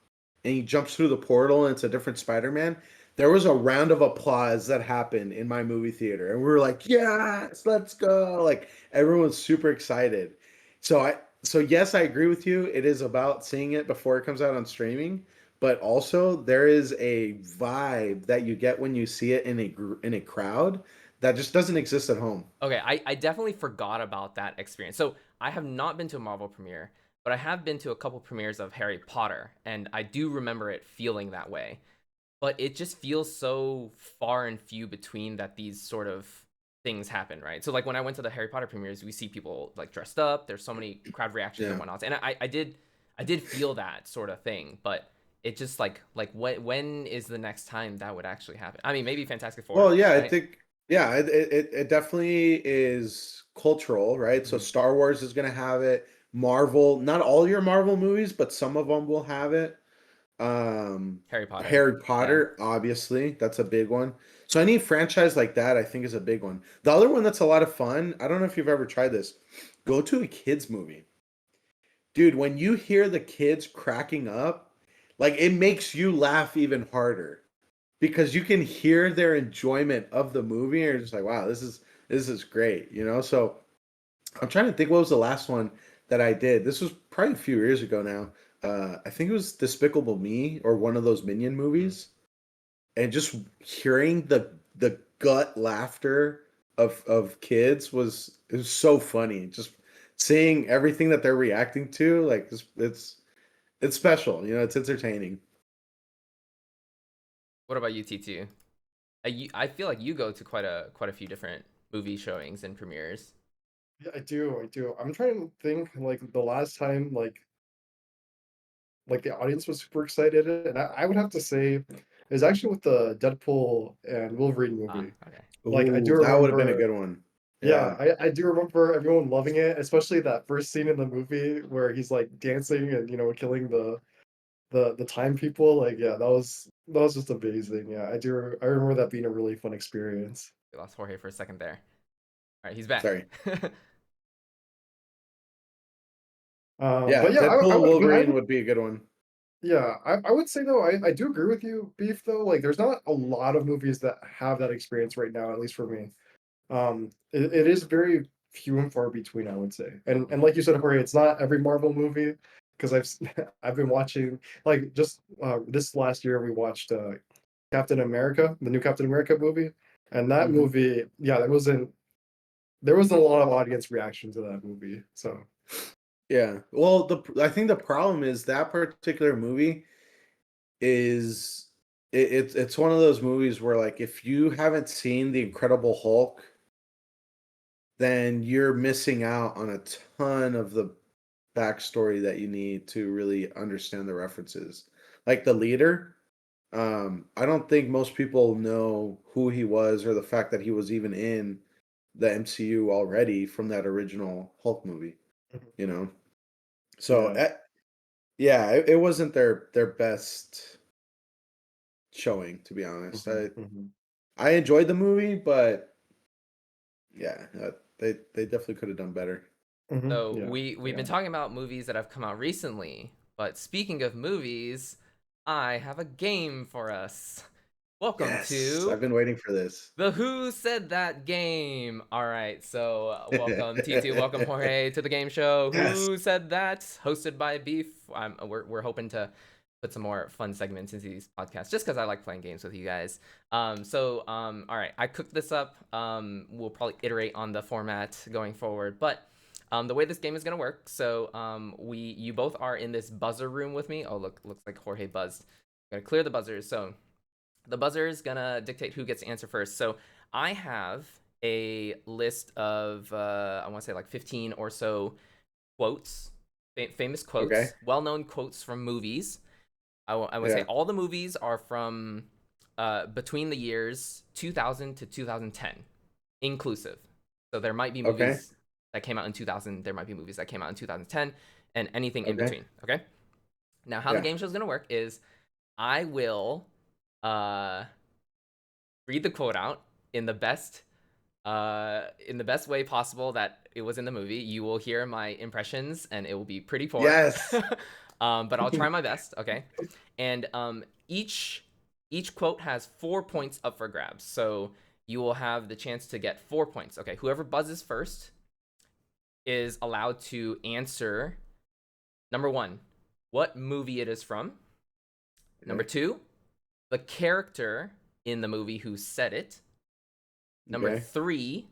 and he jumps through the portal and it's a different Spider-Man. There was a round of applause that happened in my movie theater, and we were like, "Yes, let's go!" Like everyone's super excited. So yes, I agree with you. It is about seeing it before it comes out on streaming, but also there is a vibe that you get when you see it in a crowd that just doesn't exist at home. Okay, I definitely forgot about that experience. So I have not been to a Marvel premiere, but I have been to a couple premieres of Harry Potter, and I do remember it feeling that way. But it just feels so far and few between that these sort of things happen, right? So like when I went to the Harry Potter premieres, we see people like dressed up. There's so many crowd reactions and Yeah. whatnot, and I did feel that sort of thing, but it just like when is the next time that would actually happen? I mean, maybe Fantastic Four, Well, yeah, I right? think yeah, it definitely is cultural, right? So Hmm. Star Wars is going to have it. Marvel, not all your Marvel movies, but some of them will have it. Harry Potter. Harry Yeah. Potter, obviously, that's a big one. So any franchise like that, I think, is a big one. The other one that's a lot of fun, I don't know if you've ever tried this. Go to a kids movie. Dude, when you hear the kids cracking up, like it makes you laugh even harder because you can hear their enjoyment of the movie and you're just like, wow, this is great, you know? So I'm trying to think what was the last one that I did. This was probably a few years ago now. I think it was Despicable Me or one of those Minion Mm. movies, and just hearing the gut laughter of kids was it was so funny. Just seeing everything that they're reacting to, like it's special. You know, it's entertaining. What about you, T2? I feel like you go to quite a few different movie showings and premieres. Yeah, I do. I'm trying to think like the last time like the audience was super excited, and I would have to say it was actually with the Deadpool and Wolverine Ah, movie. okay. Like I do Ooh, that would have been a remember, good one. yeah, Yeah. I do remember everyone loving it, especially that first scene in the movie where he's like dancing and killing the time people. Like yeah, that was just amazing. Yeah, I remember that being a really fun experience. We lost Jorge for a second there. All right, he's back. Sorry. Yeah, But yeah, Deadpool but I Wolverine would. would be a good one. Yeah, I would say though, I do agree with you, Beef, though. Like there's not a lot of movies that have that experience right now, at least for me. It is very few and far between, I would say. And like you said, Jorge, it's not every Marvel movie because I've been watching like just this last year we watched Captain America, the new Captain America movie, and that Mhm. movie, yeah, there wasn't a lot of audience reaction to that movie. So Yeah. Well, I think the problem is that particular movie is it's one of those movies where like if you haven't seen The Incredible Hulk, then you're missing out on a ton of the backstory that you need to really understand the references. Like the leader, I don't think most people know who he was or the fact that he was even in the MCU already from that original Hulk movie, mhm, you know? So, yeah. yeah, it wasn't their best showing, to be honest. Mhm, mhm, I enjoyed the movie, but yeah, they definitely could have done better. So yeah, we've been yeah. talking about movies that have come out recently, but speaking of movies, I have a game for us. Welcome Yes, I've to been waiting for this. the Who Said That game. All right, so welcome T2, welcome Jorge to the game show. Yes. Who Said That? Hosted by Beef. We're hoping to put some more fun segments into these podcasts just because I like playing games with you guys. All right, I cooked this up. We'll probably iterate on the format going forward, but the way this game is gonna work. So you both are in this buzzer room with me. Oh look, looks like Jorge buzzed. Gotta clear the buzzers. So the buzzer is gonna dictate who gets to answer first. So I have a list of I want to say like 15 or so quotes, famous Okay. quotes, well-known quotes from movies. I would say Yeah. all the movies are from between the years 2000 to 2010, inclusive. So there might be Okay. movies that came out in 2000. There might be movies that came out in 2010, and anything in Okay. between. Okay. Now, how the Yeah. game show is gonna work is I will uh read the quote out in the best way possible that it was in the movie. You will hear my impressions and it will be pretty poor. Yes. But I'll try my best, okay? And each quote has 4 points up for grabs. So you will have the chance to get 4 points. Okay, whoever buzzes first is allowed to answer number 1, what movie it is from. Number Okay. 2, the character in the movie who said it. Number Okay. 3,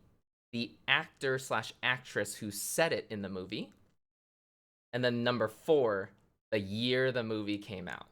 the actor slash actress who said it in the movie. And then number 4, the year the movie came out.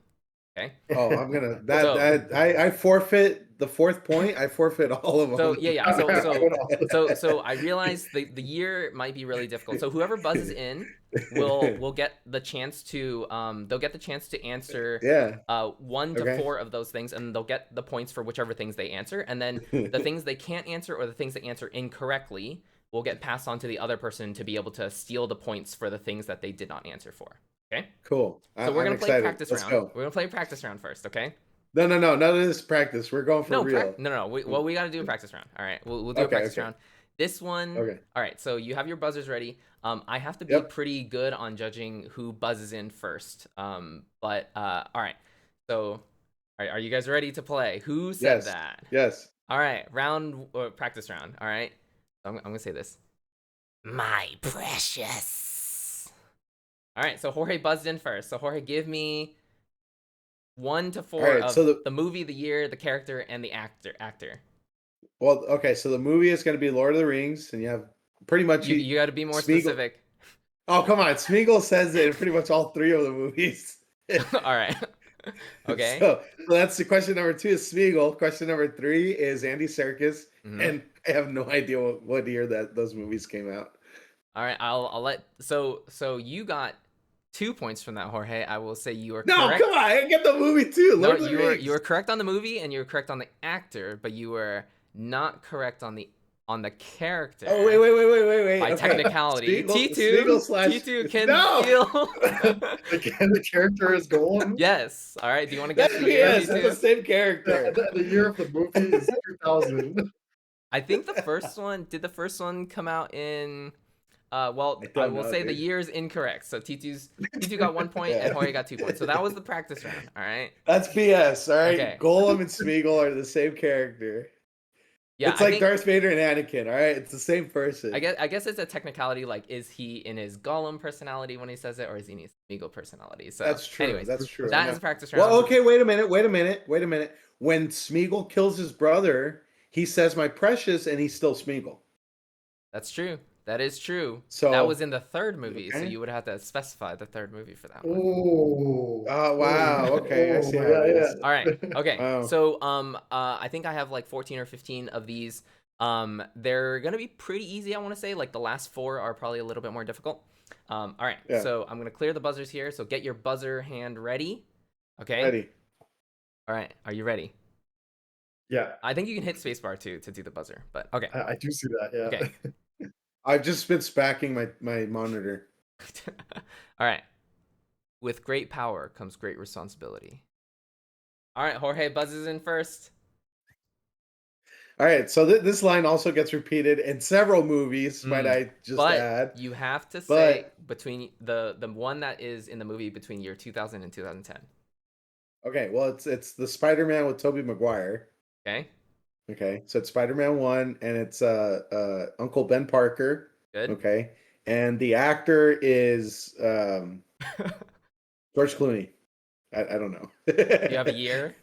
Okay. Oh, I'm gonna So I forfeit the fourth point. I forfeit all of so them. yeah yeah. I would also. So I realize the year might be really difficult. So whoever buzzes in will get the chance to they'll get the chance to answer Yeah. 1 to 4 Okay. of those things, and they'll get the points for whichever things they answer. And then the things they can't answer or the things they answer incorrectly will get passed on to the other person to be able to steal the points for the things that they did not answer for. Okay. Cool. So we're I'm gonna play excited. practice Let's round. go. We're gonna play practice round first, okay? No, no, no. None of this practice. We're going for No, real. no. Mm, We gotta do a practice round. All right, we'll do a Okay, practice okay, round. This one. okay. All right. So you have your buzzers ready. I have to be Yep. pretty good on judging who buzzes in first. But all right. So, are you guys ready to play? Who said Yes. that? Yes. All right, practice round. All right. I'm gonna say this. My precious. All right. So Jorge buzzed in first. So Jorge, give me 1 to All 4 right. of So the the movie, the year, the character, and the actor. well, okay. So the movie is going to be Lord of the Rings, and you have pretty much You got to be more Smeagol. specific. Oh, come on. Smeagol says it in pretty much all three of the movies. All right. Okay. So that's the question number two is Smeagol. Question number three is Andy Serkis, Hmm. and I have no idea what year that those movies came out. All right. I'll let. So you got 2 points from that, Jorge. I will say you are No, correct. come on. I get the movie too. No, Lord of the you Rings. were correct on the movie and you were correct on the actor, but you were not correct on the Oh, wait, character wait, wait, wait, wait, wait. by Okay. technicality. Smeagol slash. T2 can No! steal. The character is Golem. Yes. All right. Do you want to guess That's the year, BS. That's the T2? same The, character. the year of the movie is 2000. I think the first one did the first one come out in well, I I don't will know, say the dude. year is incorrect. So T2 got 1 point and Yeah. Jorge got 2 points. So that was the practice round. All right. That's BS. All right. Okay. Golem and Smeagol are the same character. Yeah, It's I like think Darth Vader and Anakin. All right. It's the same person. I guess it's a technicality. Like, is he in his Gollum personality when he says it, or is he in his Smeagol personality? So, That's true. anyways, That's true. that is Now, a practice well, round. okay. Wait a minute. Wait a minute. Wait a minute. When Smeagol kills his brother, he says, "My precious," and he's still Smeagol. That's true. That is true. That was So, in the third movie, so okay. you would have to specify the third movie for that one. Oh, Oh, wow. oh, Okay. I see how it yeah, is. All right. yeah. Okay. Wow. So I think I have like 14 or 15 of these. They're gonna be pretty easy, I want to say. Like the last 4 are probably a little bit more difficult. All right. Yeah. So I'm gonna clear the buzzers here. So get your buzzer hand ready. Okay. Ready. All right. Are you ready? Yeah, I think you can hit spacebar too to do the buzzer. But okay. I do see that. Okay. Yeah. I've just been spacking my monitor. All right. With great power comes great responsibility. All right. Jorge buzzes in first. All right. So this line also gets repeated in several movies, might I just But add. you have to say But between the one that is in the movie between year 2000 and 2010. okay, well it's the Spider-Man with Tobey Maguire. Okay. Okay, so it's Spider-Man 1 and it's Uncle Ben Parker. Good. Okay. And the actor is George Clooney. I don't know. You have a year.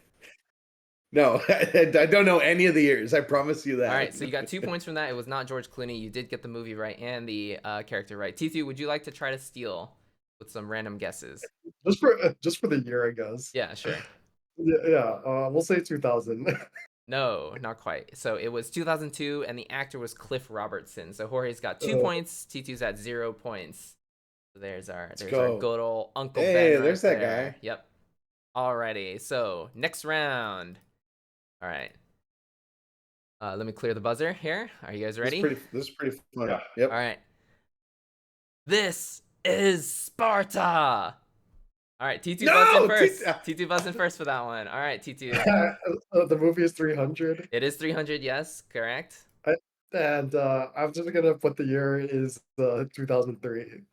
No, I don't know any of the years. I promise you that. All right. So you got 2 points from that. It was not George Clooney. You did get the movie right and the character right. T2, would you like to try to steal with some random guesses? Just for the year, I guess. Yeah, sure. Yeah, yeah. We'll say 2000. No, not quite. So it was 2002, and the actor was Cliff Robertson. So Jorge's got 2 Oh, points. T2's at 0 points. So there's our go. good old Uncle Hey, Ben right there's that there. guy. Yep. Alrighty. So next round. All right. Let me clear the buzzer here. Are you guys ready? This is pretty fun. yeah. Yep. All right. This is Sparta. All right, T2 buzzed in No! first. T2 buzzed in first for that one. All right, T2. The movie is 300. It is 300, yes, correct. And I'm just gonna put the year is 2003.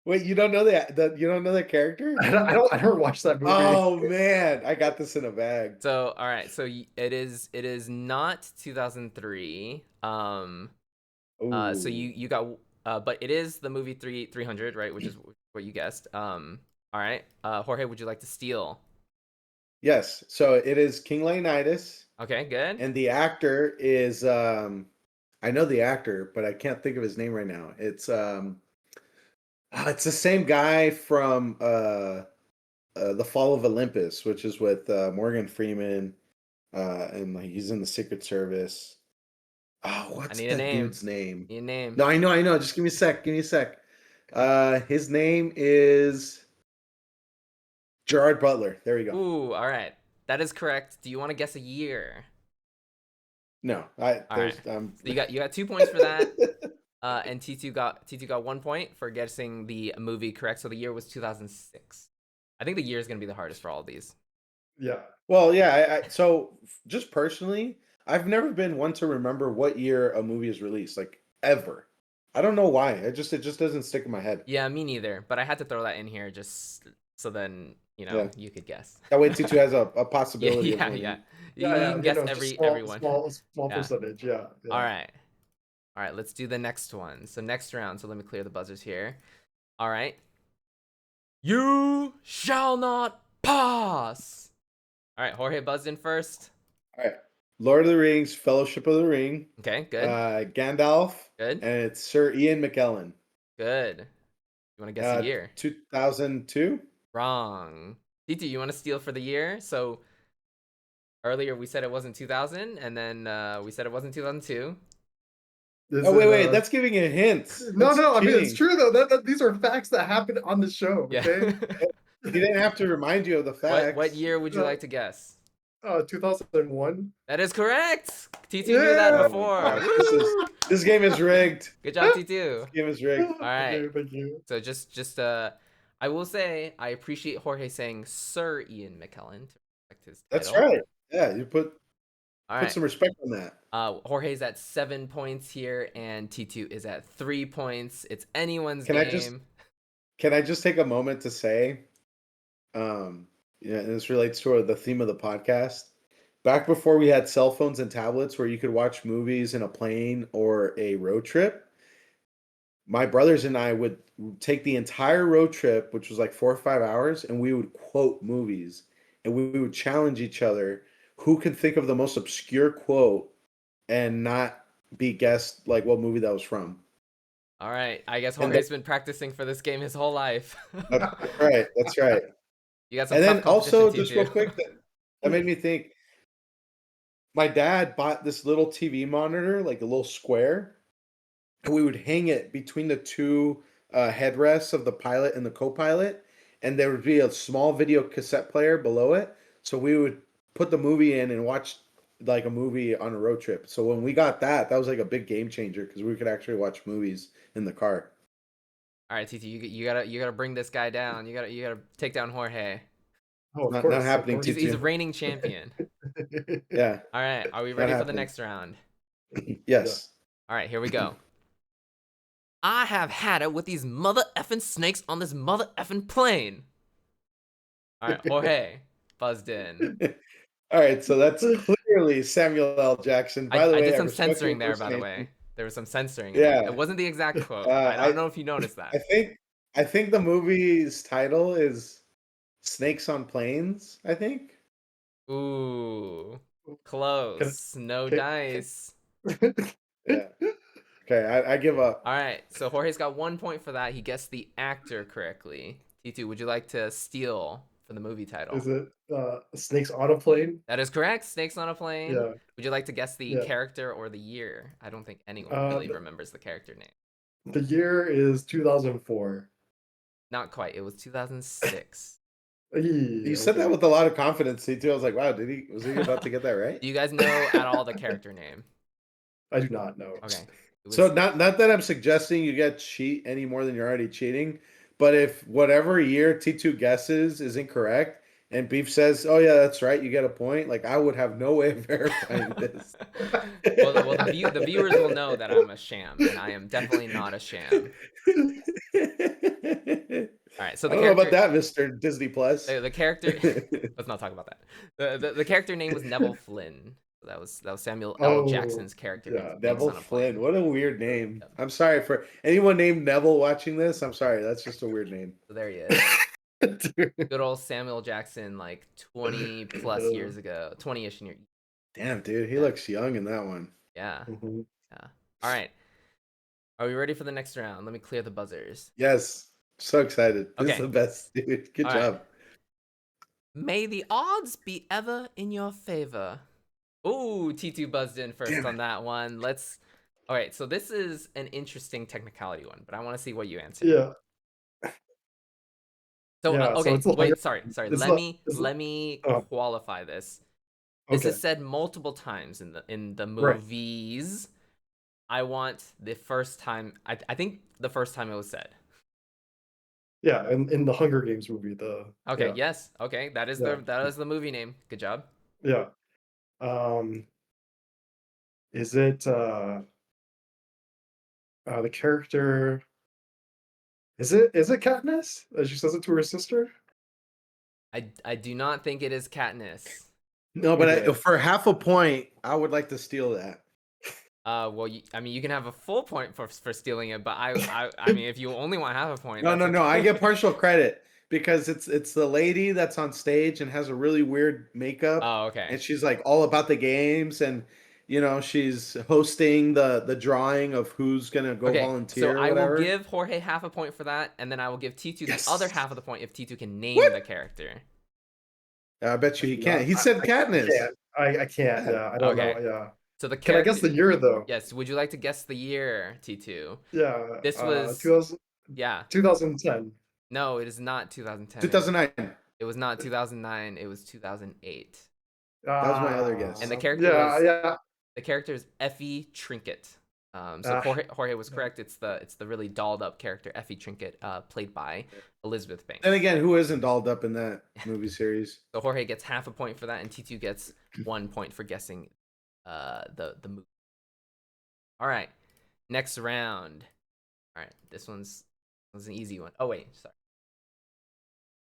Wait, you don't know that you don't know that character? I don't watch that movie. Oh man, I got this in a bag. So, all right, so it is not 2003. So Ooh. you got but it is the movie 300, right, which is what you guessed. All right. Jorge, would you like to steal? Yes. So it is King Leonidas, Okay, good. and the actor is I know the actor, but I can't think of his name right now. It's the same guy from The Fall of Olympus, which is with Morgan Freeman, and like he's in the Secret Service. Oh, I what's need a that name. dude's name? Need a name. No, I know. Just give me a sec. Give me a sec. His name is Gerard Butler. There we go. Ooh, all right. That is correct. Do you want to guess a year? No, All right. So you got 2 points for that. And T2 got 1 point for guessing the movie correct. So the year was 2006. I think the year is gonna be the hardest for all of these. Yeah. Well, yeah. So just personally, I've never been one to remember what year a movie is released, like ever. I don't know why. It just doesn't stick in my head. Yeah, me neither. But I had to throw that in here just so then Yeah. you could guess. That way, T2 has a Yeah, possibility of yeah, winning. yeah. Yeah, You yeah, can guess just everyone. small Yeah. percentage. Yeah, All yeah. right. All right, let's do the next one. So next round. So let me clear the buzzers here. All right. You shall not pass. All right, Jorge buzzed in first. All right. Lord of the Rings, Fellowship of the Ring, Okay, good. Gandalf, Good. and it's Sir Ian McKellen. Good. You want to guess a year? 2002. Wrong. Titi, you want to steal for the year? So earlier we said it wasn't 2000, and then we said it wasn't 2002. Is Oh, it wait. That's giving a hint. no, That's no, I mean it's cheating. true though. These are facts that happened on the show, Yeah. okay? He didn't have to remind you of the What facts. year would you like to guess? 2001. That is correct. T2 knew that Yeah. Oh my before. gosh, Woo! this game is rigged. Good job, This T2. game is rigged. All right. Thank you. So just I will say I appreciate Jorge saying Sir Ian McKellen to respect his That's title. right. Yeah, you put All put right. some respect on that. Jorge's at 7 points here, and T2 is at 3 points. It's anyone's Can I just game. can I just take a moment to say, and this relates to the theme of the podcast. Back before we had cell phones and tablets where you could watch movies in a plane or a road trip, my brothers and I would take the entire road trip, which was like 4 or 5 hours, and we would quote movies and we would challenge each other who can think of the most obscure quote and not be guessed like what movie that was from. All right. I guess And then, Jorge's been practicing for this game his whole life. that's right. That's right. You got some And tough then competition, also, just real T2. quick, that made me think. My dad bought this little TV monitor, like a little square, and we would hang it between the two headrests of the pilot and the co-pilot, and there would be a small video cassette player below it. So we would put the movie in and watch like a movie on a road trip. So when we got that, that was like a big game changer because we could actually watch movies in the car. All right, T2, you gotta bring this guy down. You gotta take down Jorge. Oh, of Not course, of happening, course. He's a T2. reigning champion. Yeah, All right, are we not ready for the happening. next round? Yeah. Yes. All right, here we go. I have had it with these mother effing snakes on this mother effing plane. All right, Jorge buzzed in. All right, so that's clearly Samuel L. Jackson. By the I way, did I some respect your censoring there, by the impersonation. way. There was some censoring in there. It Yeah, wasn't the exact quote. I I don't know if you noticed I that. think the movie's title is Snakes on Planes, I think. Ooh, Can, close. No can, dice. Yeah. Okay, I give up. All right, so Jorge's got 1 point for that. He guessed the actor correctly. T2, would you like to steal for the movie title? Is it Snakes on a Plane? That is correct. Snakes on a plane. Yeah, Would you like to guess the yeah. character or the year? I don't think anyone Uh, really the, remembers the character name. the year is 2004. Not quite. It was 2006. You said Okay. that with a lot of confidence, too. I was like, wow, was he about to get that right? Do you guys know at all the character name? I do not know. Okay. It So was not that I'm suggesting you get cheat any more than you're already cheating, but if whatever year T2 guesses is incorrect and Beef says, "Oh yeah, that's right," you get a point. Like I would have no way of verifying this. well, the viewers will know that I'm a sham, and I am definitely not a sham. All right, so I the don't know about character, that, Mr. Disney Plus. the character. Let's not talk about that. The character name was Neville Flynn. That was Samuel L. Oh, Jackson's character name. yeah. From Snakes Neville on a Flynn. Plane. What a weird name. Yep. I'm sorry for anyone named Neville watching this. I'm sorry. That's just a weird name. So there he is. Good old Samuel Jackson, like 20 plus years ago, 20-ish years. Damn, dude. He Yeah. looks young in that one. Yeah. Mhm. Yeah. All right. Are we ready for the next round? Let me clear the buzzers. Yes. So excited. This is Okay. the best, dude. Good All right. job. May the odds be ever in your favor. Ooh, T2 buzzed in first Damn on that one. All right, so this is an interesting technicality one, but I want to see what you answer. Yeah. So Yeah. So okay, it's like wait, sorry. it's Let like, me it's, let me oh, qualify this. This okay. is said multiple times in the Right. movies. I want the first time. I think the first time it was said. Yeah, in the Hunger Games movie, Okay. yeah, Yes. Okay. yeah, That is the movie name. Good job. yeah. Um, is it the character? Is it Katniss? She says it to her sister. I do not think it is Katniss. No, but Okay. for half a point, I would like to steal that. Well, I mean, you can have a full point for stealing it, but I mean, if you only want half a point, No, that's no, no. I okay. get partial credit because it's the lady that's on stage and has a really weird makeup, Oh, okay. and she's like all about the games, and she's hosting the drawing of who's gonna go Okay, so volunteer or I will whatever. give Jorge half a point for that, and then I will give T2 the other Yes. half of the point if T2 can name What? the character. I bet you he No, can't. He said I Katniss. can't. I can't. Yeah. Yeah, I don't know. Okay, Yeah. so the Can I guess character. the year though? Yes, would you like to guess the year, T2? Yeah. This was 2000, yeah. 2010. No, it is not 2010. 2009. It was not 2009. It was 2008. That was my other guess. And the character Yeah, was yeah. the character is Effie Trinket. So Uh, Jorge was correct. It's the really dolled up character Effie Trinket, played by Elizabeth And Banks. again, who isn't dolled up in that movie series? So Jorge gets half a point for that, and T2 gets 1 point for guessing the movie. All right, next round. All right, this one's an easy one. Oh wait, sorry.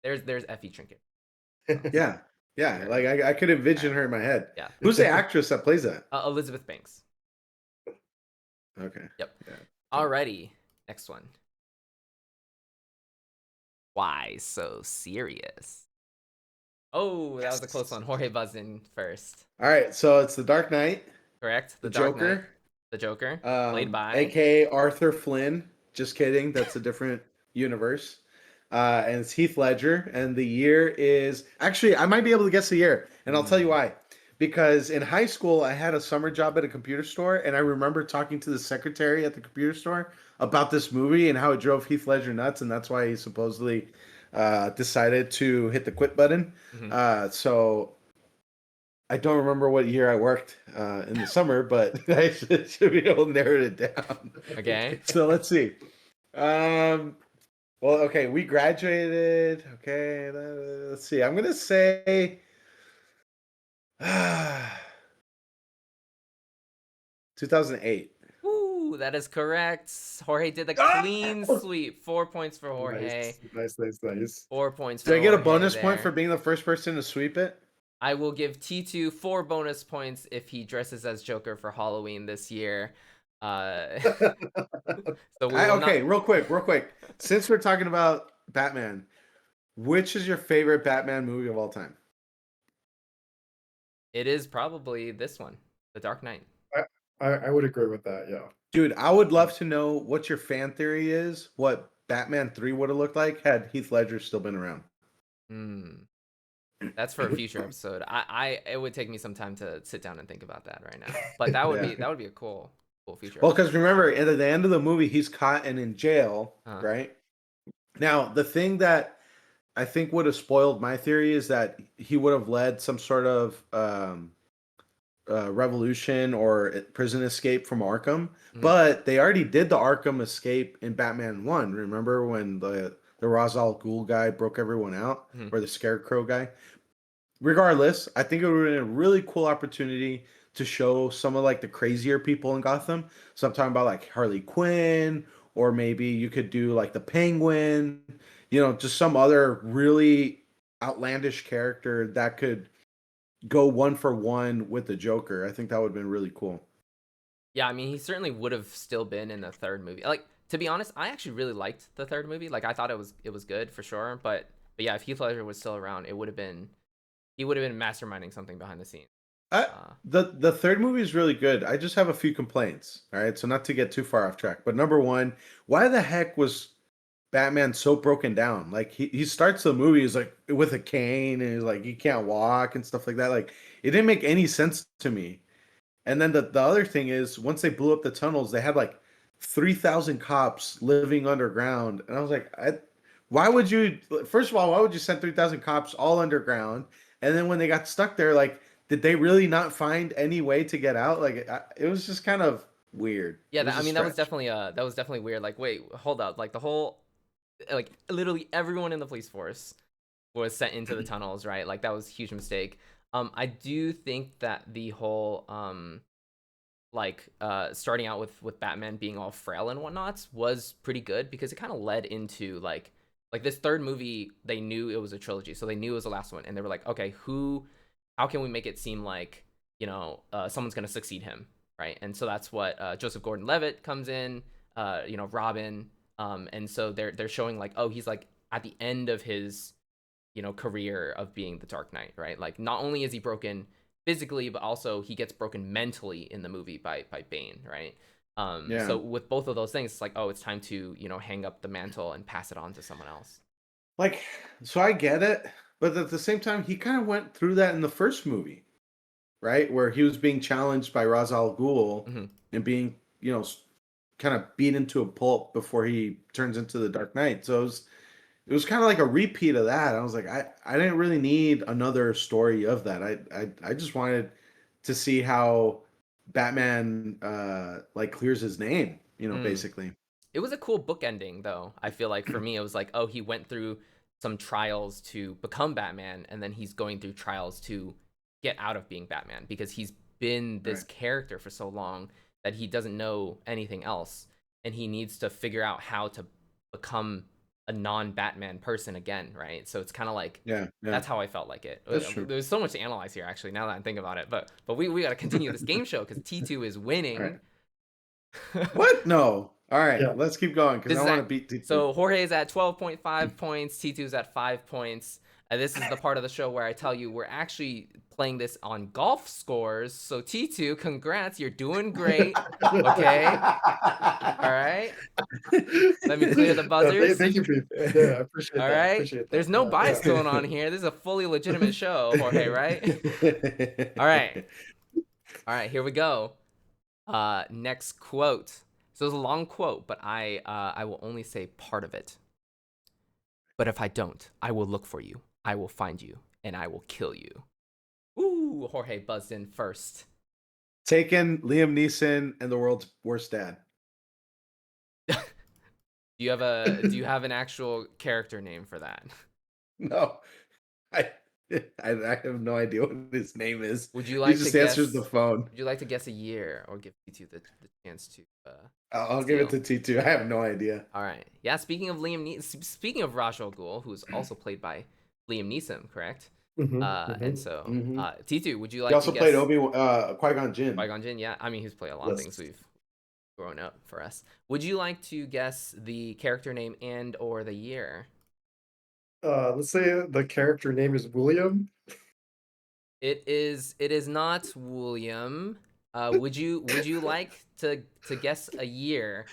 There's Effie Trinket. Yeah. Yeah. Like I could envision her in my head. Yeah, Who's the actress that plays that? Elizabeth Banks. Okay. Yep. Yeah. Alrighty, next one. Why so serious? Oh, that was a close one. Jorge buzzed in first. All right. So it's The Dark Knight, Correct. The The Dark Knight. Joker, The Joker, played by. aka Arthur Flynn. Just kidding. That's a different universe. And it's Heath Ledger. And the year is actually, I might be able to guess the year. And I'll tell you why. Because in high school, I had a summer job at a computer store. And I remember talking to the secretary at the computer store about this movie and how it drove Heath Ledger nuts. And that's why he supposedly decided to hit the quit button. So I don't remember what year I worked in the summer, but I should be able to narrow it down. Okay. So let's see. Well, okay, we graduated. Okay, let's see. I'm gonna say 2008. Ooh, that is correct. Jorge did a Ah! clean sweep. 4 points for Jorge. Nice. 4 points for Do I get a Jorge bonus point for there. being the first person to sweep it? I will give T2 4 bonus points if he dresses as Joker for Halloween this year. So we will Okay, not. real quick. Since we're talking about Batman, which is your favorite Batman movie of all time? It is probably this one, The Dark Knight. I would agree with that. Yeah. Dude, I would love to know what your fan theory is, what Batman 3 would have looked like had Heath Ledger still been around. That's for a future episode. It would take me some time to sit down and think about that right now. But that would be a cool future. Well, because remember, at the end of the movie, he's caught and in jail, right? Now, the thing that I think would have spoiled my theory is that he would have led some sort of revolution or prison escape from Arkham. But they already did the Arkham escape in Batman 1. Remember when the Ra's al Ghul guy broke everyone out? Or the Scarecrow guy? Regardless, I think it would have been a really cool opportunity to show some of like the crazier people in Gotham. So I'm talking about like Harley Quinn, or maybe you could do like the Penguin, just some other really outlandish character that could go 1-for-1 with the Joker. I think that would have been really cool. Yeah, I mean, he certainly would have still been in the third movie. Like, to be honest, I actually really liked the third movie. Like, I thought it was good for sure. But yeah, if Heath Ledger was still around, he would have been masterminding something behind the scenes. The third movie is really good. I just have a few complaints. All right, so not to get too far off track, but number one, why the heck was Batman so broken down? Like he starts the movie, he's like with a cane and he's like he can't walk and stuff like that. Like it didn't make any sense to me. And then the other thing is once they blew up the tunnels, they had like 3,000 cops living underground, and I was like, why would you? First of all, why would you send 3,000 cops all underground? And then when they got stuck there, like, did they really not find any way to get out? Like, it was just kind of weird. Yeah, It was I a mean that was stretch. definitely weird. Like, wait, hold up. Like the whole, like literally everyone in the police force was sent into the tunnels, right? Like that was a huge mistake. I do think that the whole like starting out with Batman being all frail and whatnots was pretty good because it kind of led into like this third movie. They knew it was a trilogy, so they knew it was the last one, and they were like, okay, how can we make it seem like someone's gonna succeed him, right? And so that's what Joseph Gordon-Levitt comes in, Robin, and so they're showing like, oh, he's like at the end of his career of being the Dark Knight, right? Like not only is he broken physically, but also he gets broken mentally in the movie by Bane, right? Yeah. So with both of those things, it's like, oh, it's time to hang up the mantle and pass it on to someone else. Like, so I get it, but at the same time, he kind of went through that in the first movie, right? Where he was being challenged by Ra's al Ghul Mm-hmm. and being, kind of beat into a pulp before he turns into the Dark Knight. So it was kind of like a repeat of that. I was like, I didn't really need another story of that. I just wanted to see how Batman like clears his name, Mm. basically. It was a cool book ending, though. I feel like for me, it was like, oh, he went through some trials to become Batman, and then he's going through trials to get out of being Batman because he's been this Right. character for so long that he doesn't know anything else, and he needs to figure out how to become a non-Batman person again, right? So it's kind of like Yeah, yeah. that's how I felt like it. That's true. There's so much to analyze here, actually. Now that I'm thinking about it, but we got to continue this game show because T2 is All right. winning. What? No. All right, Yeah. let's keep going because This I is want at to beat T2. so Jorge is at 12.5 points, T2 is at 5 points. This is the part of the show where I tell you we're actually playing this on golf scores. So T2, congrats, you're doing great. Okay. All right. Let me clear the Yeah, buzzers. thank you, Pete. Yeah, I appreciate All that. right. Appreciate that. There's no Yeah, bias yeah. going on here. This is a fully legitimate show, Jorge, right? All right. All right, here we go. Next quote. So it's a long quote, but I will only say part of it. But if I don't, I will look for you. I will find you, and I will kill you. Ooh, Jorge buzzed in first. Taken Liam Neeson and the world's worst dad. Do you have an actual character name for that? No, I, I have no idea what his name is. Would you He like to just answers the guess? phone. Would you like to guess a year, or give you the chance to I'll give it steal? to T2. I have no idea. All right. Yeah. Speaking of speaking of Raj Al Ghul, who's also played by Liam Neeson, correct? And so Hmm. T2, would you He like to also played guess Qui-Gon Jinn. Qui-Gon Jinn? Yeah. I mean, he's played a lot of things Yes. we've grown up for us. Would you like to guess the character name and or the year? Let's say the character name is William. It is not William. Would you like to guess a year?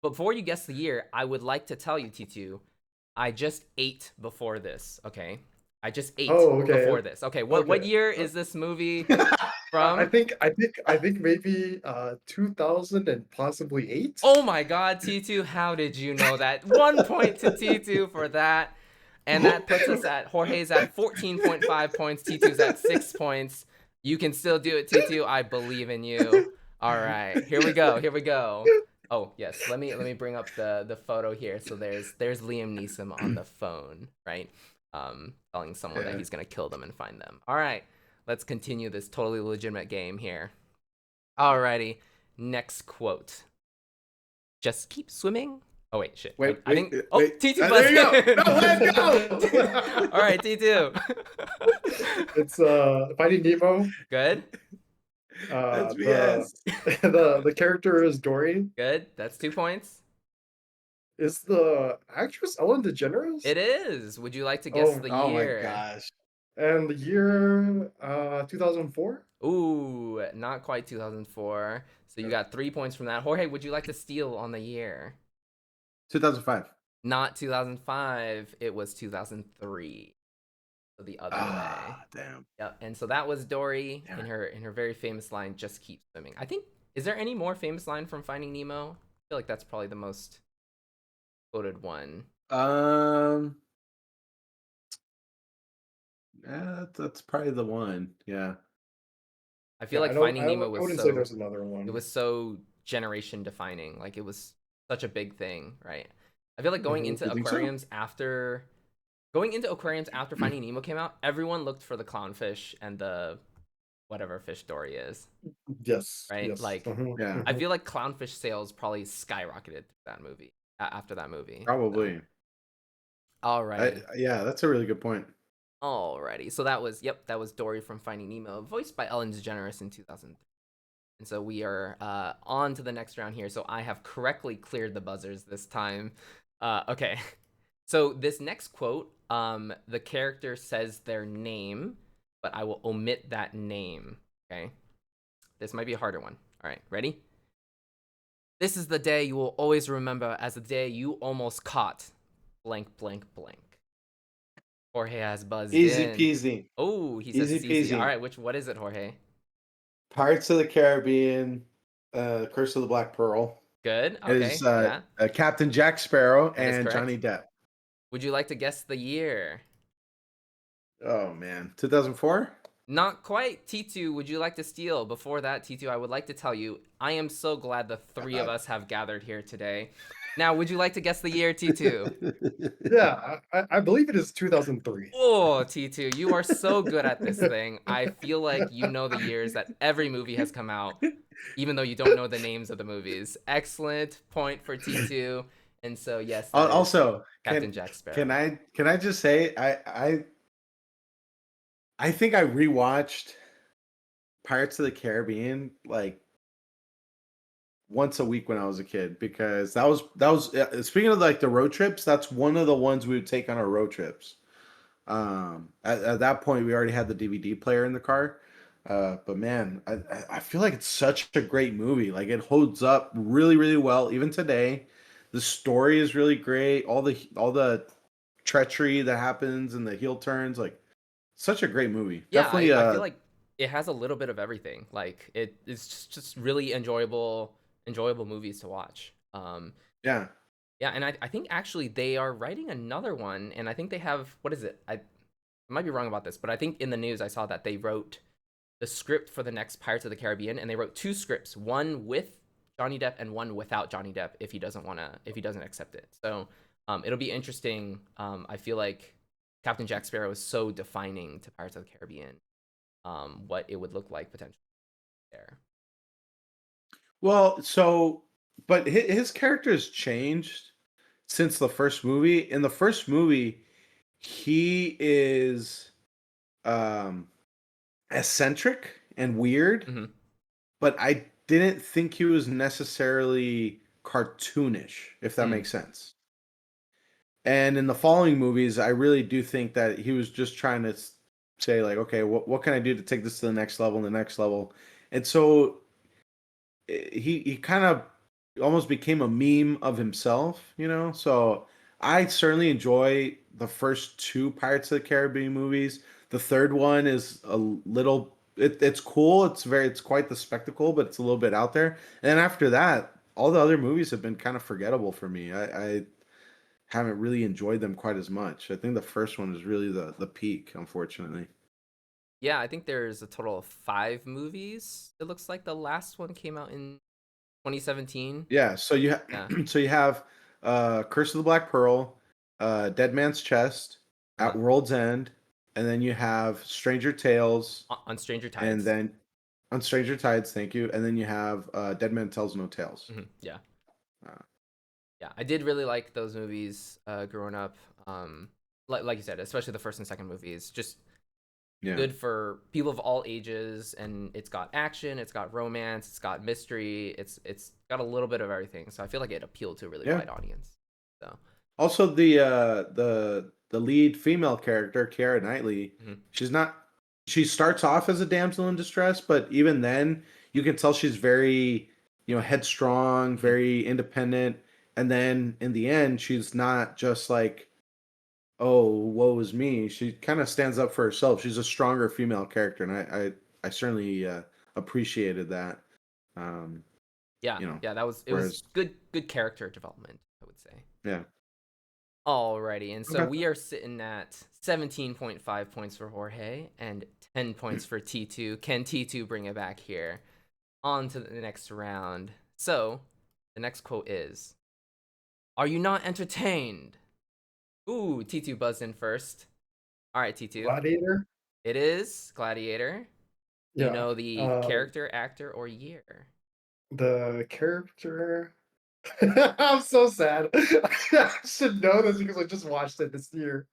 Before you guess the year, I would like to tell you, T2, I just ate before this, okay? I just ate Oh, okay. before this. Okay, what Okay. year is this movie I from? think I think I think maybe 2000 and possibly 8. Oh my god, T2, how did you know that? 1 point to T2 for that. And that puts us at Jorge's at 14.5 points, T2's at 6 points. You can still do it, T2. I believe in you. All right, here we go. Here we go. Oh yes, let me bring up the photo here. So there's Liam Neeson on the phone, right? Telling someone that Yeah. he's gonna kill them and find them. All right, let's continue this totally legitimate game here. Alrighty, next quote. Just keep swimming. Oh wait, shit. I, Wait, I wait, think. Oh, wait. T2 There you go. busted. No, let's go. All right, T2. It's Finding Nemo. Good. That's The BS. the character is Dory. Good. That's 2 points. Is the actress Ellen DeGeneres? It is. Would you like to guess Oh, the Oh my year? gosh. and the year 2004. Ooh, not quite 2004. So you Yeah. got 3 points from that. Jorge, would you like to steal on the year? 2005. Not 2005. It was 2003. So the other way. Ah, damn. Yep. And so that was Dory Damn in it. her very famous line, "Just keep swimming." I think, is there any more famous line from Finding Nemo? I feel like that's probably the most quoted one. Um, yeah, that's probably the one. Yeah. I feel Yeah, like I don't. Finding Nemo I was wouldn't say so there's another it one. was so generation defining. Like it was such a big thing, right? I feel like You think so? going into aquariums after Finding Nemo came out, everyone looked for the clownfish and the whatever fish Dory is, Yes, right? yes. Like Yeah, I feel like clownfish sales probably skyrocketed that movie after that movie. So, probably. alrighty. Yeah, that's a really good point. Alrighty. So that was Dory from Finding Nemo, voiced by Ellen DeGeneres in 2003. And so we are on to the next round here. So I have correctly cleared the buzzers this time. Okay. So this next quote, the character says their name, but I will omit that name. Okay. This might be a harder one. All right. Ready? This is the day you will always remember as the day you almost caught blank, blank, blank. Jorge has buzzed Easy in. peasy. Oh, he says Easy it's easy. All peasy. right. What is it, Jorge? Pirates of the Caribbean, Curse of the Black Pearl. Good. It is Okay. Yeah. Captain Jack Sparrow That is and Johnny correct. Depp. Would you like to guess the year? Oh man, 2004. Not quite. T2, would you like to steal? Before that, T2, I would like to tell you, I am so glad the three of us have gathered here today. Now, would you like to guess the year, T2? Yeah, I believe it is 2003. Oh, T2, you are so good at this thing. I feel like you know the years that every movie has come out, even though you don't know the names of the movies. Excellent point for T2. And so, yes, that is Also, Captain Jack can Sparrow. I just say I think I rewatched Pirates of the Caribbean like once a week when I was a kid because that was speaking of like the road trips, that's one of the ones we would take on our road trips. At that point we already had the DVD player in the car. But man, I feel like it's such a great movie. Like it holds up really, really well even today. The story is really great. All the treachery that happens and the heel turns, like such a great movie. Yeah, Definitely I feel like it has a little bit of everything. Like it's just really enjoyable movies to watch. yeah. Yeah, and I think actually they are writing another one, and I think they have, what is it? I might be wrong about this, but I think in the news I saw that they wrote the script for the next Pirates of the Caribbean, and they wrote two scripts, one with Johnny Depp and one without Johnny Depp if he doesn't accept it. So it'll be interesting. I feel like Captain Jack Sparrow is so defining to Pirates of the Caribbean. What it would look like potentially there. Well, so but his character has changed since the first movie. In the first movie, he is um eccentric and weird, Hmm. but I didn't think he was necessarily cartoonish, if that Mm. makes sense. And in the following movies, I really do think that he was just trying to say like, okay, what can I do to take this to the next level and the next level? And so he kind of almost became a meme of himself, you know? So I certainly enjoy the first two Pirates of the Caribbean movies. The third one is a little it's cool. It's quite the spectacle, but it's a little bit out there. And then after that, all the other movies have been kind of forgettable for me. I haven't really enjoyed them quite as much. I think the first one is really the peak, unfortunately. Yeah, I think there's a total of 5 movies. It looks like the last one came out in 2017. Yeah, so Yeah. so you have Curse of the Black Pearl, Dead Man's Chest, Uh-huh. At World's End, and then you have Stranger Tales, On Stranger and Tides. then on Stranger Tides, thank you, and then you have Dead Man Tells No Tales. Yeah. Uh, Yeah, I did really like those movies growing up. Like you said, especially the first and second movies, just yeah, good for people of all ages, and it's got action, it's got romance, it's got mystery, it's got a little bit of everything. So I feel like it appealed to a really yeah. wide audience. So, Also, the lead female character, Keira Knightley, mhm. she's not. She starts off as a damsel in distress, but even then, you can tell she's very, headstrong, Mhm. very independent, and then in the end, she's not just like, "Oh, woe is me." She kind of stands up for herself. She's a stronger female character, and I certainly appreciated that. Um, Yeah, yeah, it was whereas, good character development, I would say. yeah, Alrighty, and so okay. we are sitting at 17.5 points for Jorge and 10 points for T2. Can T2 bring it back here? On to the next round. So, the next quote is, "Are you not entertained?" Ooh, T2 buzzed in first. All right, T2. Gladiator. It is Gladiator. Do you Yeah. know the character, actor, or year? The character. I'm so sad. I should know this because I just watched it this year.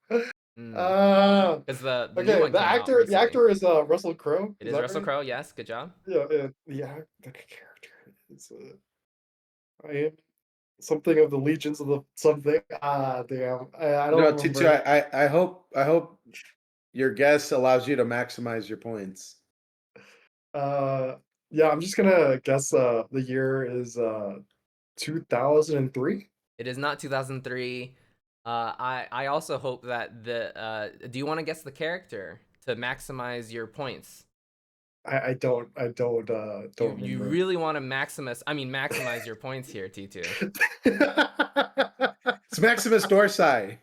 Mm. Uh, Because the new okay. one The came out actor. The recently. actor is Russell Crowe. It Is is that Russell right? Crowe. Yes, good job. Yeah. The character is. I am something of the legions of the something. Ah, damn. I don't T2, remember. I hope your guess allows you to maximize your points. Uh, yeah. I'm just gonna guess. The year is 2003. It is not 2003. I also hope that do you want to guess the character to maximize your points? I don't You remember. really want to maximize your points here, T2. It's Maximus Dorsi.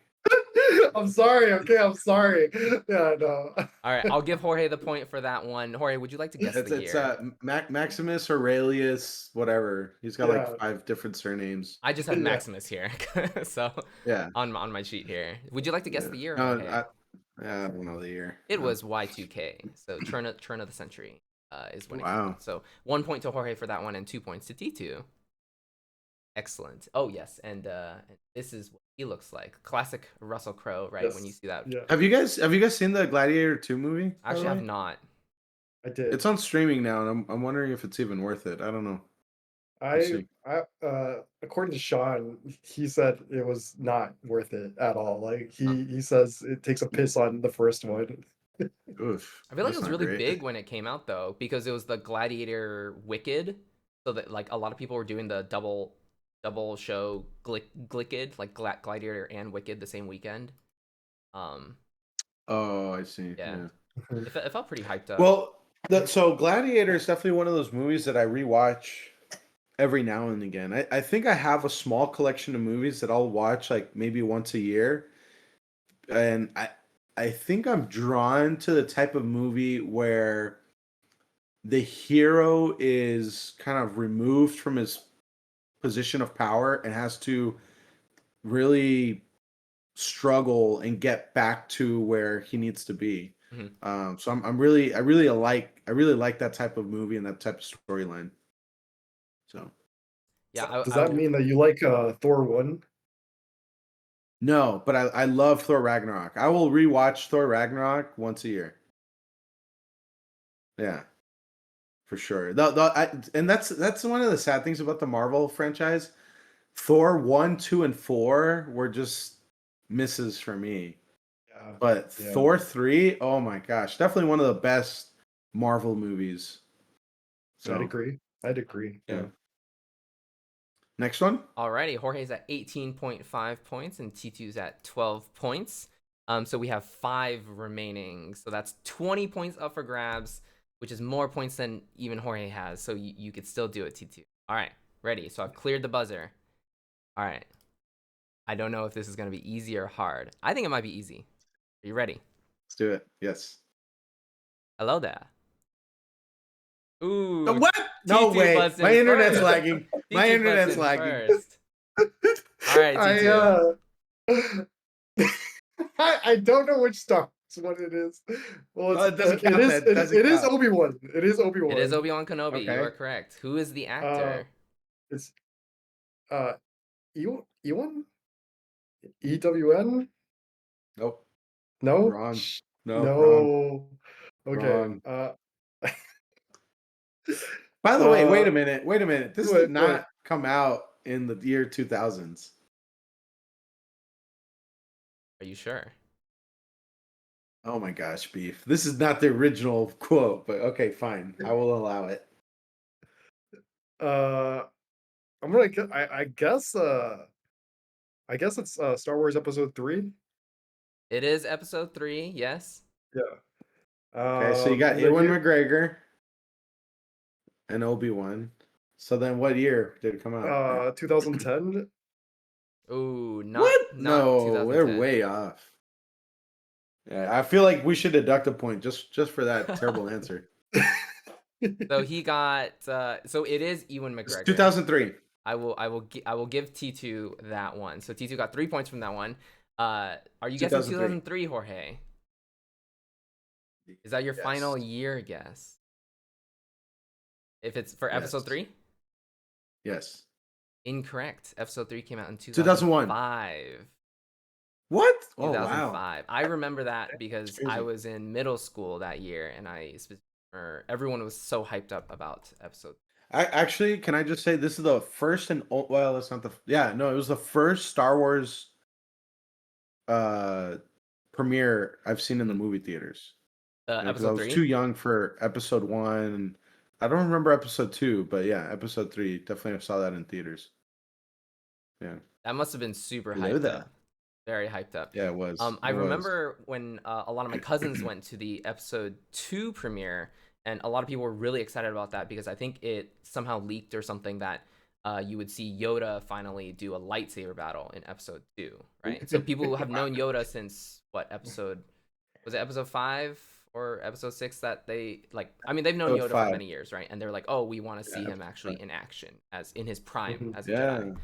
I'm sorry. Okay, I'm sorry. Yeah, no. All right, I'll give Jorge the point for that one. Jorge, would you like to guess the It's year? Maximus Aurelius, whatever. He's got like Yeah, 5 different surnames. I just have yeah. Maximus here, so Yeah, on my sheet here. Would you like to guess yeah. the year, No, Jorge? I don't know the year. It No. was Y2K, so turn of the century is when it came Wow. out. So 1 point to Jorge for that one, and 2 points to T2. Excellent. Oh yes, and this is what he looks like. Classic Russell Crowe, right? When you Yes. see that. Yeah, Have you guys seen the Gladiator 2 movie, by the Actually, I have way? not. I did. It's on streaming now, and I'm wondering if it's even worth it. I don't know. We'll I see. I according to Sean, he said it was not worth it at all. Like Uh, he says it takes a piss on the first one. Oof, I feel like it that's was not really great. big when it came out though, because it was the Gladiator Wicked, so that like a lot of people were doing the double show Glicked, like Gladiator and Wicked the same weekend. Um, Oh, I see. yeah, Yeah. it felt pretty hyped up. Well, so Gladiator is definitely one of those movies that I rewatch every now and again. I think I have a small collection of movies that I'll watch like maybe once a year, and I think I'm drawn to the type of movie where the hero is kind of removed from his position of power and has to really struggle and get back to where he needs to be. Hmm. So I really like that type of movie and that type of storyline. So Yeah, Does I that will. mean that you like Thor 1? no, but I love Thor Ragnarok. I will rewatch Thor Ragnarok once a year. Yeah, for sure. And that's one of the sad things about the Marvel franchise. Thor 1, 2, and 4 were just misses for me. Yeah. But Yeah. Thor 3, oh my gosh, definitely one of the best Marvel movies. I'd So, agree. I'd agree. yeah. Yeah. Next one. Alrighty, Jorge's at 18.5 points and T2's at 12 points. So we have 5 remaining. So that's 20 points up for grabs, which is more points than even Jorge has. So you could still do it, T2. All right, ready. So I've cleared the buzzer. All right. I don't know if this is going to be easy or hard. I think it might be easy. Are you ready? Let's do it. Yes. Hello there. Ooh, What? No T2 way. buzzed My in internet's first. lagging. My T2 buzzed internet's in lagging. first. All right, I T2. I don't know which Star Wars one it is. Well, Oh, it doesn't it count is then. It doesn't it is count. Obi-Wan. It is It is Obi-Wan. Obi-Wan Kenobi. You are Okay. correct. Who is the Uh, actor? it's uh Ewan? EWN? Nope. No? Wrong. No, wrong. No. Okay. Wrong. By the way, wait a minute. Wait a minute. This did What? not come out in the year 2000s. Are you sure? Oh my gosh, Beef. This is not the original quote, but okay, fine. I will allow it. Uh, I'm gonna I guess it's Star Wars Episode 3. It is episode 3, yes. Yeah. Okay, so you got The Ewan year McGregor and Obi-Wan. So then what year did it come out? 2010. Ooh, not What? not No, they're 2010. way off. Yeah, I feel like we should deduct a point just for that terrible answer. So he got so it is Ewan It's McGregor. 2003. I will give T2 that one. So T2 got 3 points from that one. Are you guessing 2003. 2003, Jorge? Is that your Yes. final year guess? If it's for Yes. episode 3? Yes. Incorrect. Episode 3 came out in 2001. 2005. What? Oh, wow. 2005. I remember that It's because I crazy. was in middle school that year, and everyone was so hyped up about episode. Actually, can I just say this is the first and well, it's not the yeah, no, it was the first Star Wars uh premiere I've seen in the Mhm. movie theaters. Because I Episode was too 3. young for episode 1. I don't remember episode 2, but yeah, episode 3 definitely saw that in theaters. Yeah. That must have been super Hello hyped up. there. Very hyped up. Yeah, it was. I It was. remember when a lot of my cousins went to the episode 2 premiere, and a lot of people were really excited about that because I think it somehow leaked or something that you would see Yoda finally do a lightsaber battle in episode 2, right? So people who have known Yoda since what episode was it, episode 5 or episode 6 that they like? I mean, they've known Episode Yoda for 5. many years, right? And they're like, oh, we want to Yeah, see him episode 5. actually in action as in his prime Mhm. as a Jedi.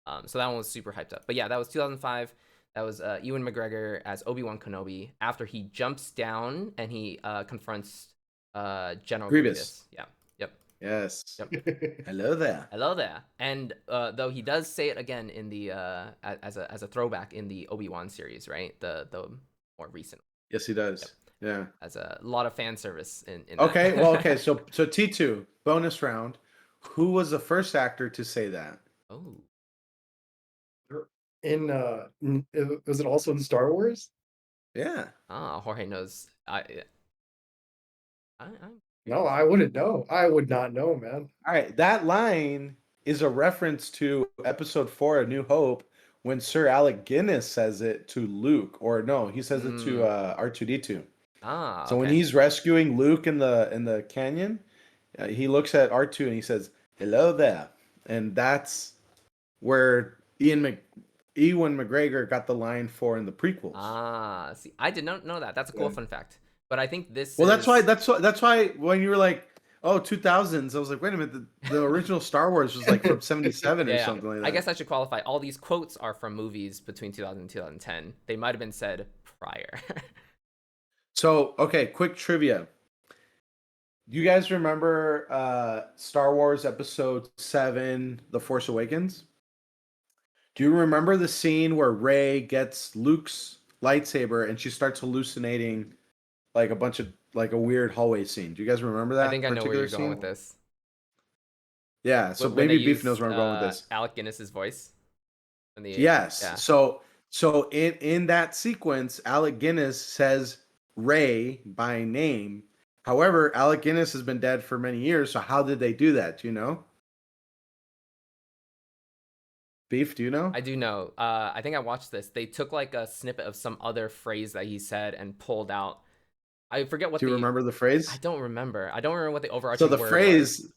Yeah. So that one was super hyped up. But yeah, that was 2005. That was Ewan McGregor as Obi-Wan Kenobi after he jumps down and he confronts General Grievous. Grievous. Yeah. Yep. Yes. Yep. Hello there. Hello there. And though he does say it again in the as a throwback in the Obi-Wan series, right? The more recent. Yes, he Yep. does. Yeah. As a lot of fan service in Okay, that. well, okay, so T2, bonus round. Who was the first actor to say that? Oh. Was it also in Star Wars? Yeah. Ah, Jorge knows. I'm No, curious. I wouldn't know. I would not know, man. All right, that line is a reference to episode 4 of New Hope when Sir Alec Guinness says it to Luke, or no, he says it to Mm. R2D2. Ah, So when okay. he's rescuing Luke in the canyon, he looks at R2 and he says, "Hello there," and that's where Ewan McGregor got the line for in the prequels. Ah, see, I did not know that. That's a cool Yeah. fun fact. But I think this Well, is that's why when you were like, "Oh, 2000s," I was like, "Wait a minute, the original Star Wars was like from 77 or yeah, yeah. something like I that." guess I should qualify. All these quotes are from movies between 2000 and 2010. They might have been said prior. So, okay, quick trivia. Do you guys remember Star Wars Episode 7, The Force Awakens? Do you remember the scene where Rey gets Luke's lightsaber and she starts hallucinating like a bunch of like a weird hallway scene? Do you guys remember I that think I know where particular you're going scene? with this. Yeah, so When they maybe Beef knows used where I'm going with this. Alec Guinness's voice in the Yes. yeah. So in that sequence, Alec Guinness says Rey by name. However, Alec Guinness has been dead for many years, so how did they do that? Do you know? Beef, do you know? I do know. I think I watched this. They took like a snippet of some other phrase that he said and pulled out. I forget what Do you the remember the I phrase? don't remember. I don't remember what the So overarching word was.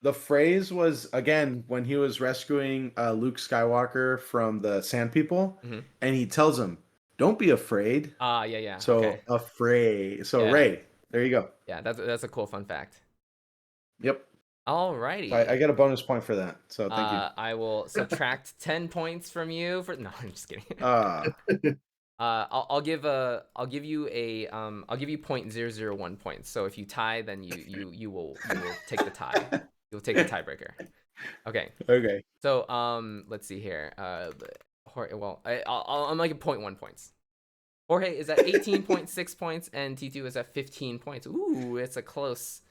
the phrase was again when he was rescuing Luke Skywalker from the Sand People, Mhm. and he tells him, "Don't be afraid." Ah, yeah, yeah. So Okay. afraid. So Yeah. Rey. There you go. Yeah, that's a cool fun fact. Yep. So I Alrighty. get a bonus point for that. So thank you. I will subtract 10 points from you for no, I'm just kidding. Uh I'll give you a I'll give you 0.001 points. So if you tie, then you will take the tie. You'll take the tiebreaker. Okay. okay. So let's see here. Well, I'm like at 0.1 points. Jorge is at 18.6 points and T2 is at 15 points. Ooh, it's a close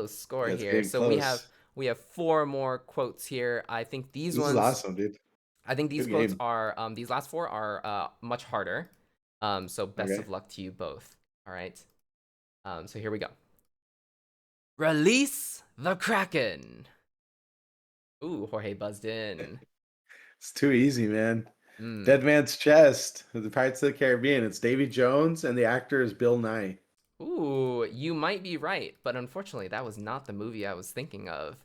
score It's here. getting So close. we have 4 more quotes here. I think these This is ones awesome, dude. I think these Good quotes game. are these last 4 are much harder. So best Okay. of luck to you both. All right. So here we go. Release the Kraken. Ooh, Jorge buzzed in. It's too easy, man. Mm. Dead Man's Chest, The Pirates of the Caribbean. It's Davy Jones, and the actor is Bill Nye. Ooh, you might be right, but unfortunately, that was not the movie I was thinking of.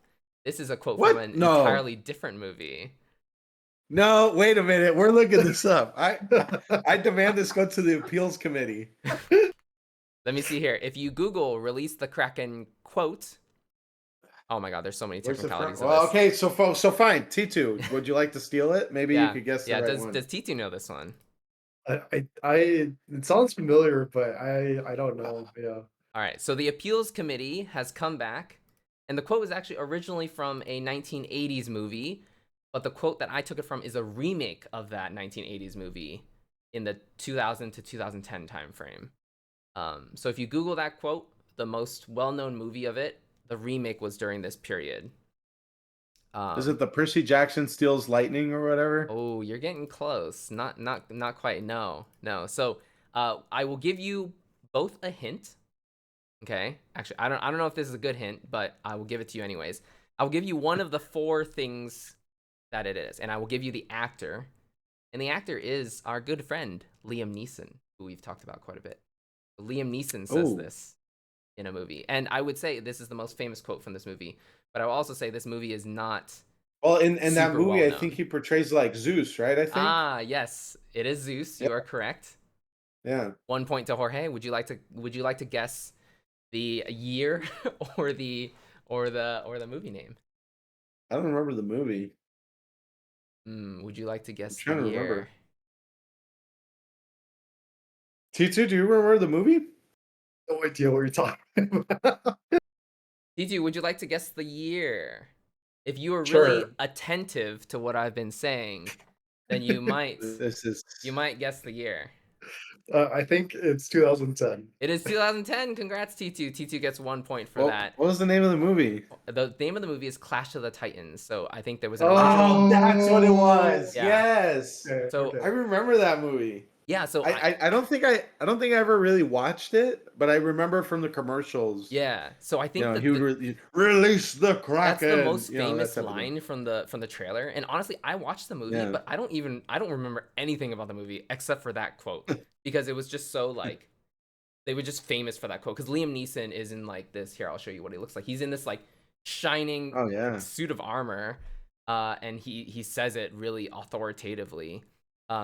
This is a quote from What? an No. entirely different movie. No, wait a minute. We're looking this up. I demand this go to the appeals committee. Let me see here. If you Google "Release the Kraken" quote, Oh my God, there's so many Where's the front? technicalities of Well, this. okay, so fine. T2, would you like to steal it? Maybe you Yeah, could guess the yeah. right Does one. Titu know this one? It sounds familiar, but I don't know. Yeah. All right. So the appeals committee has come back, and the quote was actually originally from a 1980s movie, but the quote that I took it from is a remake of that 1980s movie in the 2000 to 2010 time frame. So if you Google that quote, the most well-known movie of it, the remake was during this period. Is Um, it the Percy Jackson steals lightning or whatever? oh, you're getting close. Not quite. No, no. So I will give you both a hint. Okay. Actually, I don't know if this is a good hint, but I will give it to you anyways. I will give you one of the four things that it is, and I will give you the actor. And the actor is our good friend Liam Neeson, who we've talked about quite a bit. Liam Neeson says Oh, this in a movie, and I would say this is the most famous quote from this movie. But I will also say this movie is not well, in that super movie, well I think known. he portrays like Zeus, right? I think. Ah, yes, it is Zeus. Yeah, You are correct. yeah. 1 point to Jorge. Would you like to guess the year or the movie name? I don't remember the movie. Would you like to I'm guess the trying to year? remember. T2, do you remember the movie? No idea what you're talking about. DG, would you like to guess the year? If you are really Sure. attentive to what I've been saying, then you might This is. you might guess the year. I think it's 2010. It is 2010. Congrats, T2. T2 gets 1 point for Well, that. what was the name of the movie? The name of the movie is Clash of the Titans. So I think there was an Oh, original. that's what it Oh, was. Yeah. Yes, okay, So I okay. remember that movie. yeah. So I don't think I ever really watched it, but I remember from the commercials. yeah. So I You think know, that release the that's the Kraken. most You know, that famous type of thing. line from the trailer. And honestly, I watched the movie, Yeah. but I don't remember anything about the movie except for that quote because it was just so like they were just famous for that quote because Liam Neeson is in like this. Here, I'll show you what he looks like. He's in this like shining Oh yeah. suit of armor, and he says it really authoritatively.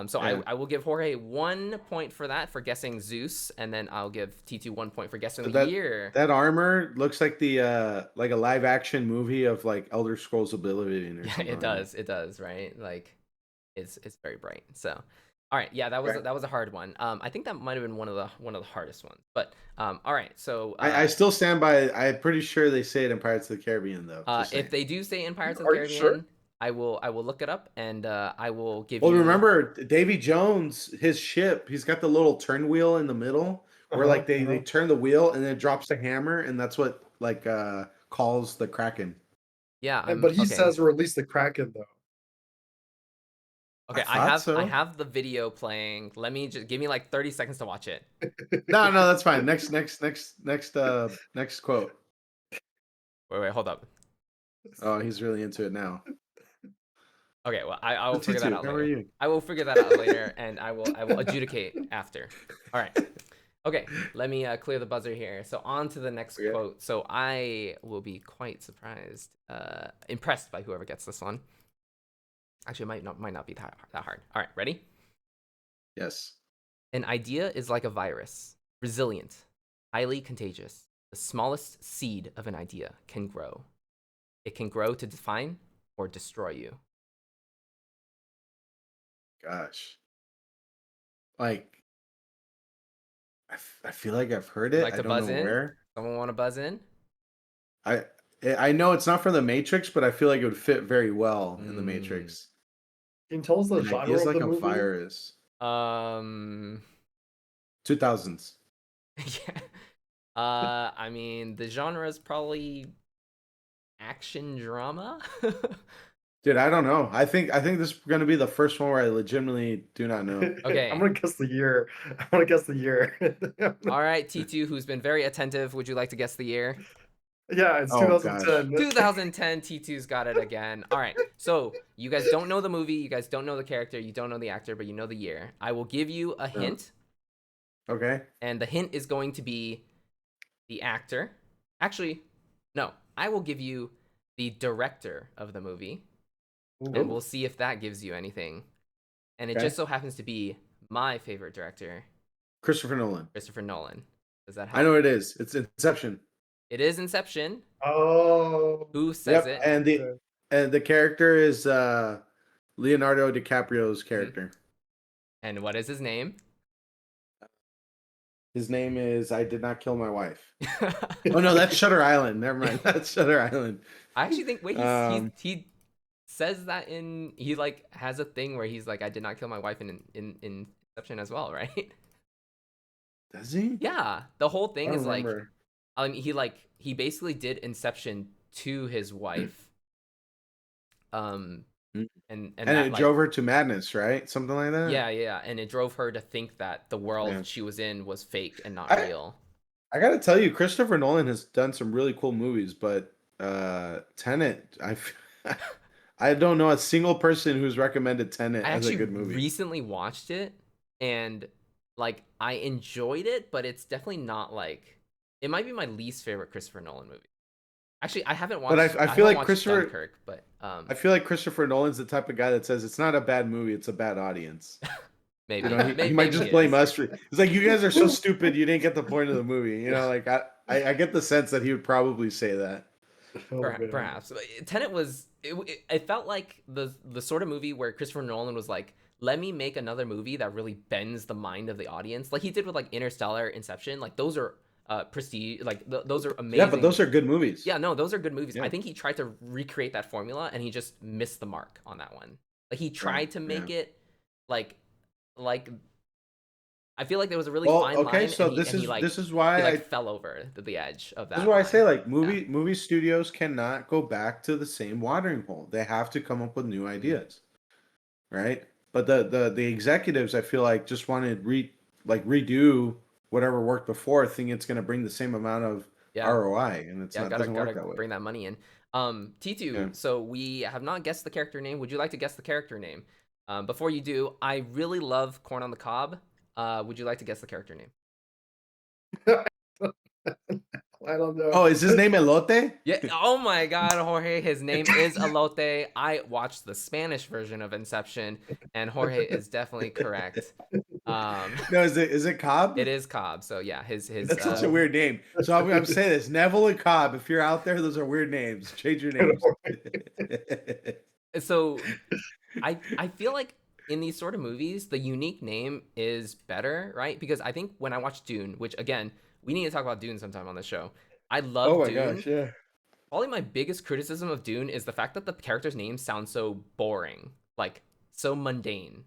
So Yeah. I will give Jorge 1 point for that for guessing Zeus, and then I'll give T2 1 point for guessing So the that year. that armor looks like the like a live action movie of like Elder Scrolls Oblivion or Yeah, something it like that. does. It does, right? Like it's very bright. So, all right, yeah, that was Okay. that was a hard one. I think that might have been one of the hardest ones. But all right, so I still stand by. I'm pretty sure they say it in Pirates of the Caribbean though. Just if saying. they do say in Pirates of the Are you sure? Caribbean, I will look it up and I will give Well, you. remember Davy Jones, his ship. He's got the little turn wheel in the middle, where Uh-huh, like they uh-huh. turn the wheel and then it drops the hammer, and that's what like calls the Kraken. Yeah, But he okay. says release the Kraken though. I Okay, I thought have I so. have the video playing. Let me just give me like 30 seconds to watch it. No, no, that's fine. Next quote. Wait, hold up. Oh, he's really into it now. Okay, well, I will The figure that T2, out how are later. you? I will figure that out later, and I will adjudicate after. All right. Okay, let me clear the buzzer here. So on to the next Okay. quote. So I will be quite surprised, impressed by whoever gets this one. Actually, it might not be that hard. All right, ready? Yes. An idea is like a virus, resilient, highly contagious. The smallest seed of an idea can grow. It can grow to define or destroy you. Gosh. Like I feel like I've heard Would you it. like I to don't buzz know in? where. Someone want to buzz in? I I know it's not from the Matrix, but I feel like it would fit very well in the Mm, Matrix. Can you tell us the An idea genre is of like the a movie? virus. um, 2000s. yeah. I mean, the genre is probably action drama. Dude, I don't know. I think this is gonna be the first one where I legitimately do not know. I'm Okay. gonna guess the year. I'm gonna guess the year. All right, T2, who's been very attentive, would you like to guess the year? Yeah, it's Oh gosh. 2010. 2010, T2's got it again. All right, so you guys don't know the movie, you guys don't know the character, you don't know the actor, but you know the year. I will give you a Yeah. hint, Okay. and the hint is going to be the actor. Actually, no, I will give you the director of the movie, and Ooh. we'll Oh, see if that gives you anything. And it just okay. so happens to be my favorite director, Christopher Nolan. Christopher Nolan. Does that I help? know what it is. It's Inception. It is Inception. Oh, Who says Yep, it? okay. and the character is Leonardo DiCaprio's Mhm. character. And what is his name? His name is I Did Not Kill My Wife. Oh no, that's Shutter Island. Never mind. That's Shutter Island. I actually think wait, Um, he says that in he like has a thing where he's like, I did not kill my wife in Inception as well, right? does he? Yeah, the whole I thing don't is like, remember. I mean, he basically did Inception to his wife, um, Mm. and And that it like drove her to madness, right? Something like that. yeah, and it drove her to think that the Yeah. world she was in was fake and not I real. I gotta tell you, Christopher Nolan has done some really cool movies, but Tenet, I don't know a single person who's recommended Tenet I as a actually good movie. recently watched it and like I enjoyed it, but it's definitely not like it might be my least favorite Christopher Nolan movie. Actually, But I I feel haven't like watched Dunkirk, but I feel like Christopher Nolan's the type of guy that says it's not a bad movie, it's a bad audience. You know, he might maybe just he blame is. us for. It's like you guys are so stupid, you didn't get the point of the movie. You Yeah, know, like I get the sense that he would probably say that. Oh man. perhaps. Tenet was it felt like the sort of movie where Christopher Nolan was like, let me make another movie that really bends the mind of the audience, like he did with like Interstellar, Inception. Like those are prestige, like those are Yeah, but amazing. those are good movies. Yeah, no, those are good movies. I Yeah, think he tried to recreate that formula and he just missed the mark on that one. Like he right. tried to Yeah. make it like like I feel like there was a really Well, fine okay, line so and this is he why like fell over the edge of this is that why I say line. like Yeah. movie studios cannot go back to the same watering hole. They have to come up with new Mhm. ideas, right? But the executives, I feel like, just wanted redo whatever worked before, thinking it's going to bring the same amount of Yeah. ROI, and it's Yeah, not, gotta doesn't work gotta that way. bring that money in. Yeah. T2, so we have not guessed the character name. Would you like to guess the character name? Before you do, I really love Corn on the Cob. Would you like to guess the character name? I don't know. Oh, is his name Elote? Yeah. Oh my God, Jorge. His name is Elote. I watched the Spanish version of Inception, and Jorge is definitely correct. Um, No, is it it Cobb? is Cobb. So yeah, his That's such a Um, weird name. So I'm saying this: Neville and Cobb. If you're out there, those are weird names. Change your names. so I feel like in these sort of movies, the unique name is better, right? Because I think when I watch Dune, which again, we need to talk about Dune sometime on the show. I Oh love my Dune. gosh, yeah. Probably my biggest criticism of Dune is the fact that the characters' names sound so boring, like so mundane.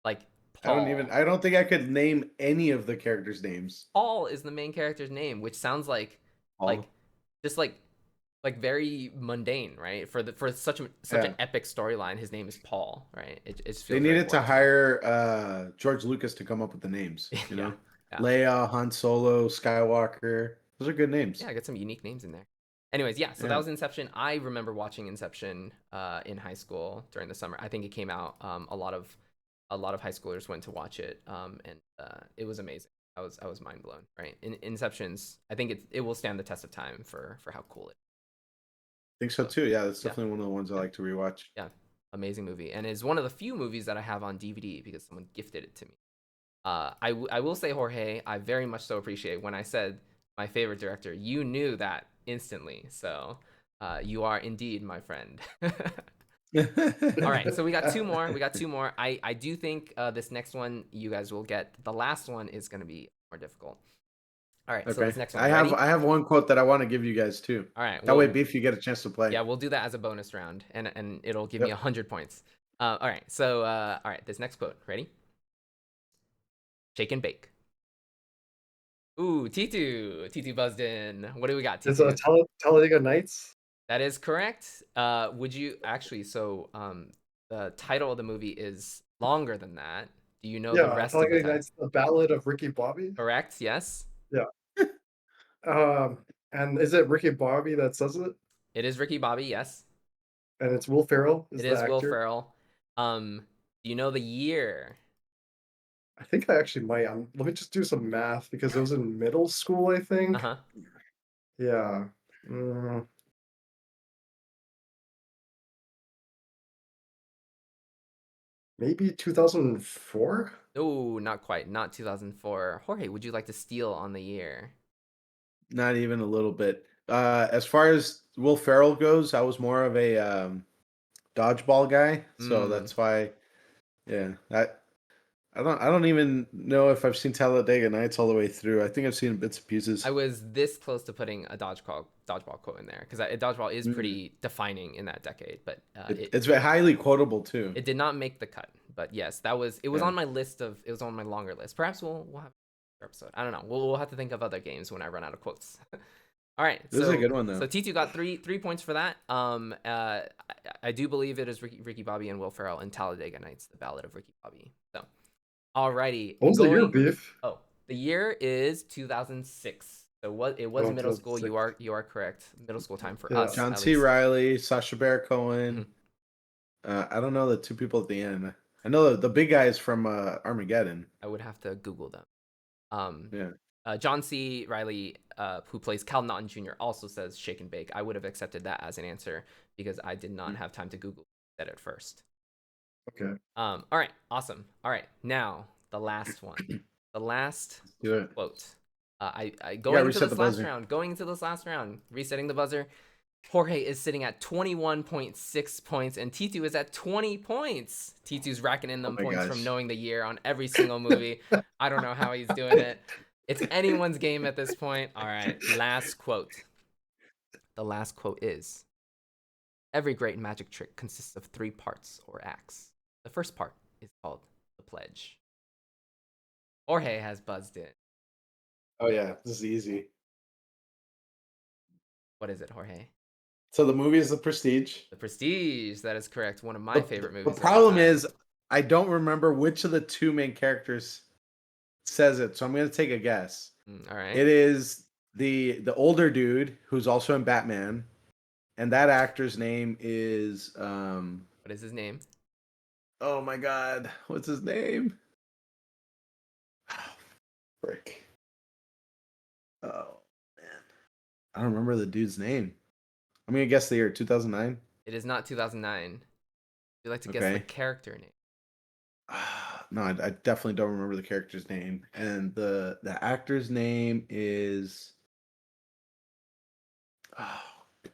Like Paul. I don't think I could name any of the characters' names. Paul is the main character's name, which sounds like All. just like very mundane, right? For such an Yeah. epic storyline, his name is Paul, right? It just They feels very needed to forced. hire George Lucas to come up with the names, you Yeah, know? yeah. Leia, Han Solo, Skywalker. Those are good names. Yeah, get some unique names in there. Anyways, yeah, so that Yeah. was Inception. I remember watching Inception in high school during the summer. I think it came out. A lot of high schoolers went to watch it, and it was amazing. I was mind blown. Right, Inception's. I think it will stand the test of time for how cool it is. Think so So too. Yeah, that's yeah, definitely one of the ones I yeah, like to rewatch. yeah, amazing movie, and is one of the few movies that I have on DVD because someone gifted it to me. I will say, Jorge, I very much so appreciate when I said my favorite director. You knew that instantly, so you are indeed my friend. All right, so we got two more. We got two more. I do think this next one you guys will get. The last one is going to be more difficult. All right, so Okay. this next one, ready? I have one quote that I want to give you guys too. All right, That way, well, Beef, you get a chance to play. yeah, we'll do that as a bonus round, and it'll give me Yep. 100 points. All right, so all right, this next quote, ready? Shake and bake. Ooh, T2 buzzed in. What do we got, it's a T2? Talladega Nights. That is correct. Would you actually? So, the title of the movie is longer than that. Do you know the Yeah, rest of the Talladega title? Nights, the Ballad of Ricky Bobby. Correct. Yes, Yeah. And is it Ricky Bobby that says it? it is Ricky Bobby. Yes, And it's Will Ferrell it is the is Will actor. Ferrell. Do you know the year? I think I actually might. Let me just do some math because it was in middle school, I Uh think. huh. Yeah. Mm, maybe 2004? Oh, not quite. Not 2004. Jorge, would you like to steal on the year? Not even a little bit. As far as Will Ferrell goes, I was more of a dodgeball guy, so Mm. that's why. Yeah, I don't even know if I've seen Talladega Nights all the way through. I think I've seen bits and I pieces. was this close to putting a dodgeball quote in there because dodgeball is Mm. pretty defining in that decade, but It's very highly quotable too. it did not make the cut. But yes, it was Yeah, on my list of it was on my longer list. Perhaps we'll have another episode. I don't know. We'll have to think of other games when I run out of quotes. All right, this is a so good one though. T2 got three points for that. I do believe it is Ricky Bobby and Will Ferrell in Talladega Nights, the Ballad of Ricky Bobby. So, alrighty, What was the year, going. Beef? Oh, the year is 2006. So what it was Oh, middle school. 2006. You are correct. Middle school time for Yeah. us John at C. least. Riley, Sacha Baron Cohen. Mhm. I don't know the two people at the end. I know the big guys from Armageddon. I would have to Google them. Um, Yeah. John C. Riley, who plays Cal Naughton Jr., also says shake and bake. I would have accepted that as an answer because I did not have time to Google that at first. Okay. All right, awesome. All right, now the last one, the last Let's do it. quote. I You gotta going into reset this the last buzzer. round, going into this last round, resetting the buzzer. Jorge is sitting at 21.6 points, and T2 is at 20 points. T2's racking in Oh them my points from gosh. knowing the year on every single movie. I don't know how he's doing it. It's anyone's game at this point. All right, last quote. The last quote is: every great magic trick consists of three parts or acts. The first part is called the pledge. Jorge has buzzed in. Oh yeah, this is easy. What is it, Jorge? So the movie is The Prestige. The Prestige. That is correct. One of my The, favorite the movies of all problem time. is I don't remember which of the two main characters says it, so I'm gonna take a guess. All right. It is the older dude who's also in Batman, and that actor's name is What is his name? oh my god, what's his name? Frick. Oh man, I don't remember the dude's name. I'm gonna guess the year 2009. It is not 2009. Would you like to guess the Okay. character name? No, I definitely don't remember the character's name, and the actor's name is. Oh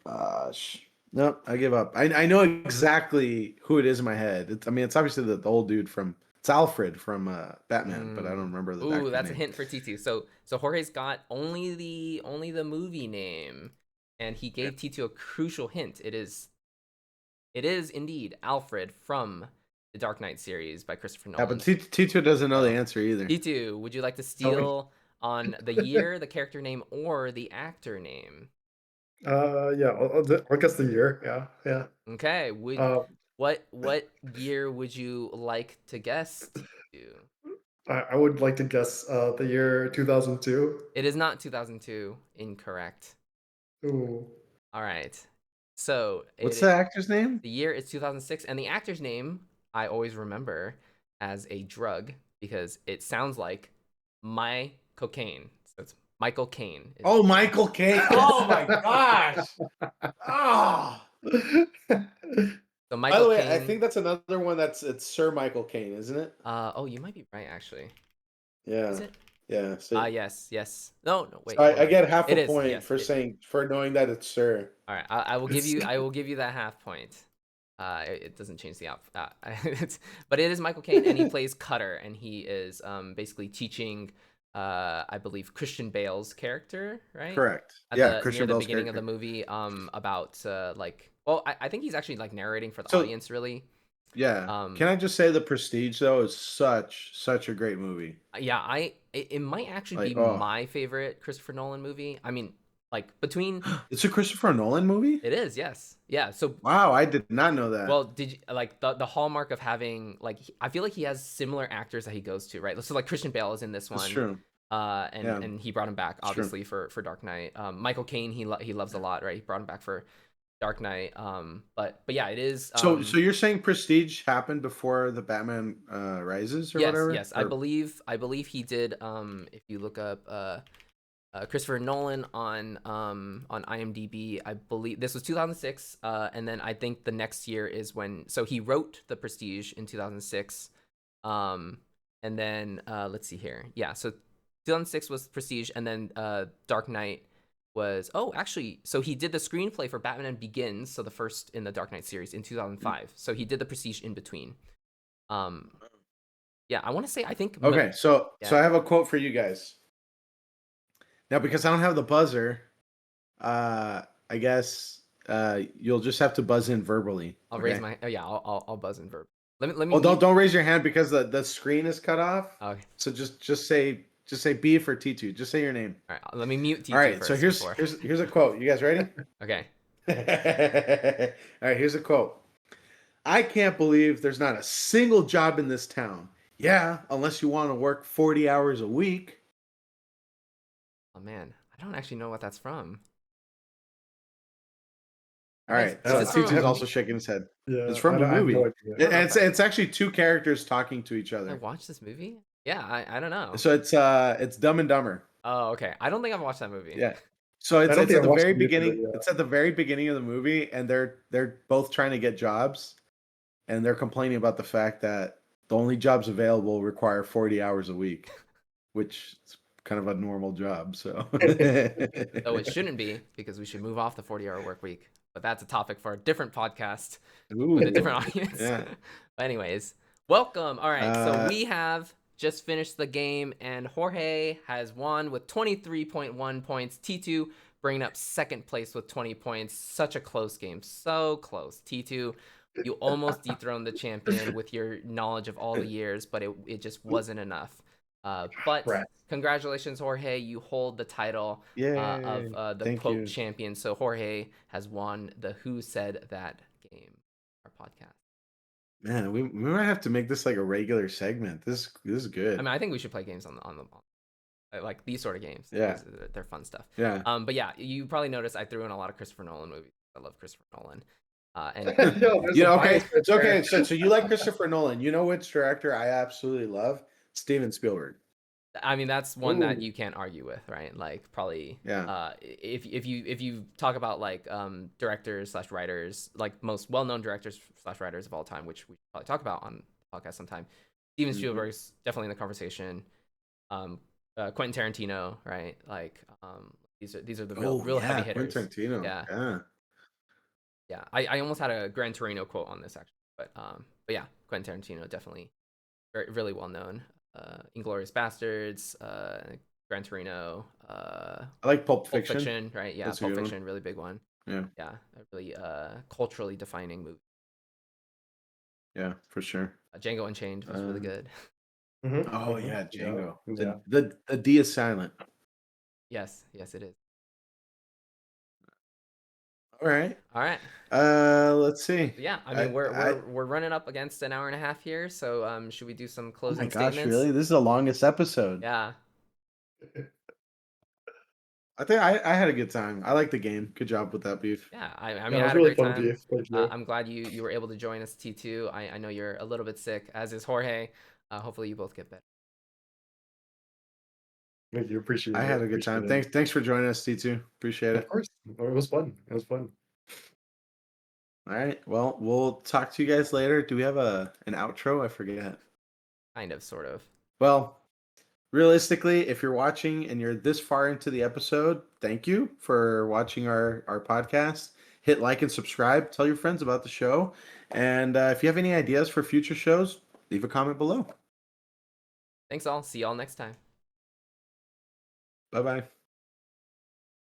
gosh. Nope, I give up. I know exactly who it is in my head. I mean, it's obviously the old dude from. It's Alfred from Batman, but I don't remember the Ooh, actor's that's a name. hint for T2. So Jorge's got only the movie name, and he Yeah, gave T2 a crucial hint. It is indeed Alfred from the Dark Knight series by Christopher yeah, but Nolan. Tito doesn't know the So answer either. T2, would you like to Tell me. steal on the year, the character name, or the actor name? Yeah, I'll guess the year. Yeah, yeah. Okay, would Uh, what year would you like to guess, T2? I would like to guess the year 2002. It is not 2002. Incorrect. Ooh. All right. So What's the actor's name? the year is 2006, and the actor's name I always remember as a drug because it sounds like my cocaine. So it's Michael Caine. Oh, Michael Caine. Oh my gosh. Ah. So By Michael the way, I Caine. think that's another one it's Sir Michael Caine, isn't it? Oh, you might be right actually. Is Yeah. it? Yeah. So, Yes. No, so wait, hold I on. get half a It is. point Yes. for knowing that it's Sir. All right. I will give you. I will give you that half point. It doesn't change the out. But it is Michael Caine, and he plays Cutter, and he is basically teaching, I believe Christian Bale's character, right? Correct. At Yeah, the near Christian the Bale's beginning of the character. movie, about like, well, I think he's actually like narrating for the So audience, really. yeah, Um, can I just say The Prestige though is such a great movie. yeah, it might actually be Like oh, my favorite Christopher Nolan movie. I mean, like between it's a Christopher Nolan movie. it is, yes, yeah. So Wow, I did not know that. well, did you like the hallmark of having like I feel like he has similar actors that he goes to, right? So like Christian Bale is in this It's one, true. and Yeah, he brought him back it's true. obviously for Dark Knight. Michael Caine he loves a lot, right? He brought him back for Dark Knight. But yeah, it is. So you're saying Prestige happened before the Batman Rises or whatever? Yes, I Or believe he did. If you look up Christopher Nolan on IMDb. I believe this was 2006, and then I think the next year is when. So he wrote The Prestige in 2006, and then let's see here. Yeah, so 2006 was Prestige, and then Dark Knight was actually, so he did the screenplay for Batman Begins, so the first in the Dark Knight series in 2005. So he did the Prestige in between. Um, yeah, I want to say I think Okay, so I yeah. have a quote for you guys. Now, because I don't have the buzzer, I guess you'll just have to buzz in verbally. I'll raise Okay. my I'll buzz in verb. Let me Well, mute. don't raise your hand because the screen is cut off. Okay. So just say B for T2. Just say your name. All right, let me mute All T2 right. So first before. here's a quote. You guys ready? Okay. All right. Here's a quote. I can't believe there's not a single job in this town. Yeah, unless you want to work 40 hours a week. Oh man, I don't actually know what that's from. All right. Is this from a T2's haven't. also shaking his head. It's Yeah, from a I have no movie. idea. I don't know if It's actually two characters talking to each I other. watched this movie. Yeah, I don't know. So it's Dumb and Dumber. Oh, okay. I don't think I've watched that movie. Yeah. So I it's don't think at I the watched very it either, beginning. yeah. It's at the very beginning of the movie, and they're both trying to get jobs, and they're complaining about the fact that the only jobs available require 40 hours a week, which is kind of a normal job. So Though it shouldn't be, because we should move off the 40-hour work week. But that's a topic for a different podcast with a Ooh, different audience. yeah. But anyways, welcome. All right, so Uh, we have just finished the game, and Jorge has won with 23.1 points. T2 bringing up second place with 20 points. Such a close game, so close. T2, you almost dethroned the champion with your knowledge of all the years, but it just wasn't enough. But Right. congratulations, Jorge. You hold the title of Yay. the Thank quote you. champion. So Jorge has won the Who Said That game, our podcast. Man, we might have to make this like a regular segment. This is good. I mean, I think we should play games on like these sort of games. Yeah. They're fun stuff. Yeah. But yeah, you probably noticed I threw in a lot of Christopher Nolan movies. I love Christopher Nolan. And No, there's You a know, okay, bias right it's okay. there. So you like Christopher Nolan. You know which director I absolutely love? Steven Spielberg. I mean, that's one that Ooh. you can't argue with, right? Like probably Yeah. if you talk about like directors slash writers, like most well-known directors slash writers of all time, which we should probably talk about on the podcast sometime. Steven Mhm. Spielberg's definitely in the conversation. Quentin Tarantino, right? Like these are the real heavy hitters. Quentin Tarantino. Yeah. Yeah. Yeah. I almost had a Gran Torino quote on this actually, but yeah, Quentin Tarantino definitely really well known. Inglourious Bastards, Gran Torino, I like Pulp Pulp Fiction. Fiction, right? Yeah, That's a Pulp good one. Fiction, really big one. Yeah. Yeah, a really culturally defining movie. Yeah, for sure. Django Unchained was really good. Mhm, Oh mhm, yeah, Django. yeah. The D is silent. Yes, it is. All right. All right. Let's see. Yeah, I mean we're running up against an hour and a half here, so should we do some Oh my closing gosh, statements? really? This is the longest episode. Yeah. I think I had a good time. I like the game. Good job with that, Beef. Yeah, I Yeah, mean it I was had a really great fun, time. Beef. Thank you. I'm glad you were able to join us, T2. I know you're a little bit sick, as is Jorge. Hopefully you both get better. Thank you. Appreciate I it. had a good time. Appreciate it. Thanks for joining us, T2. Appreciate Of it. course. It was fun. It was fun. All right. Well, we'll talk to you guys later. Do we have an outro? I forget. Kind of, sort of. Well, realistically, if you're watching and you're this far into the episode, thank you for watching our podcast. Hit like and subscribe. Tell your friends about the show. And if you have any ideas for future shows, leave a comment below. Thanks all. See y'all next time. Bye-bye.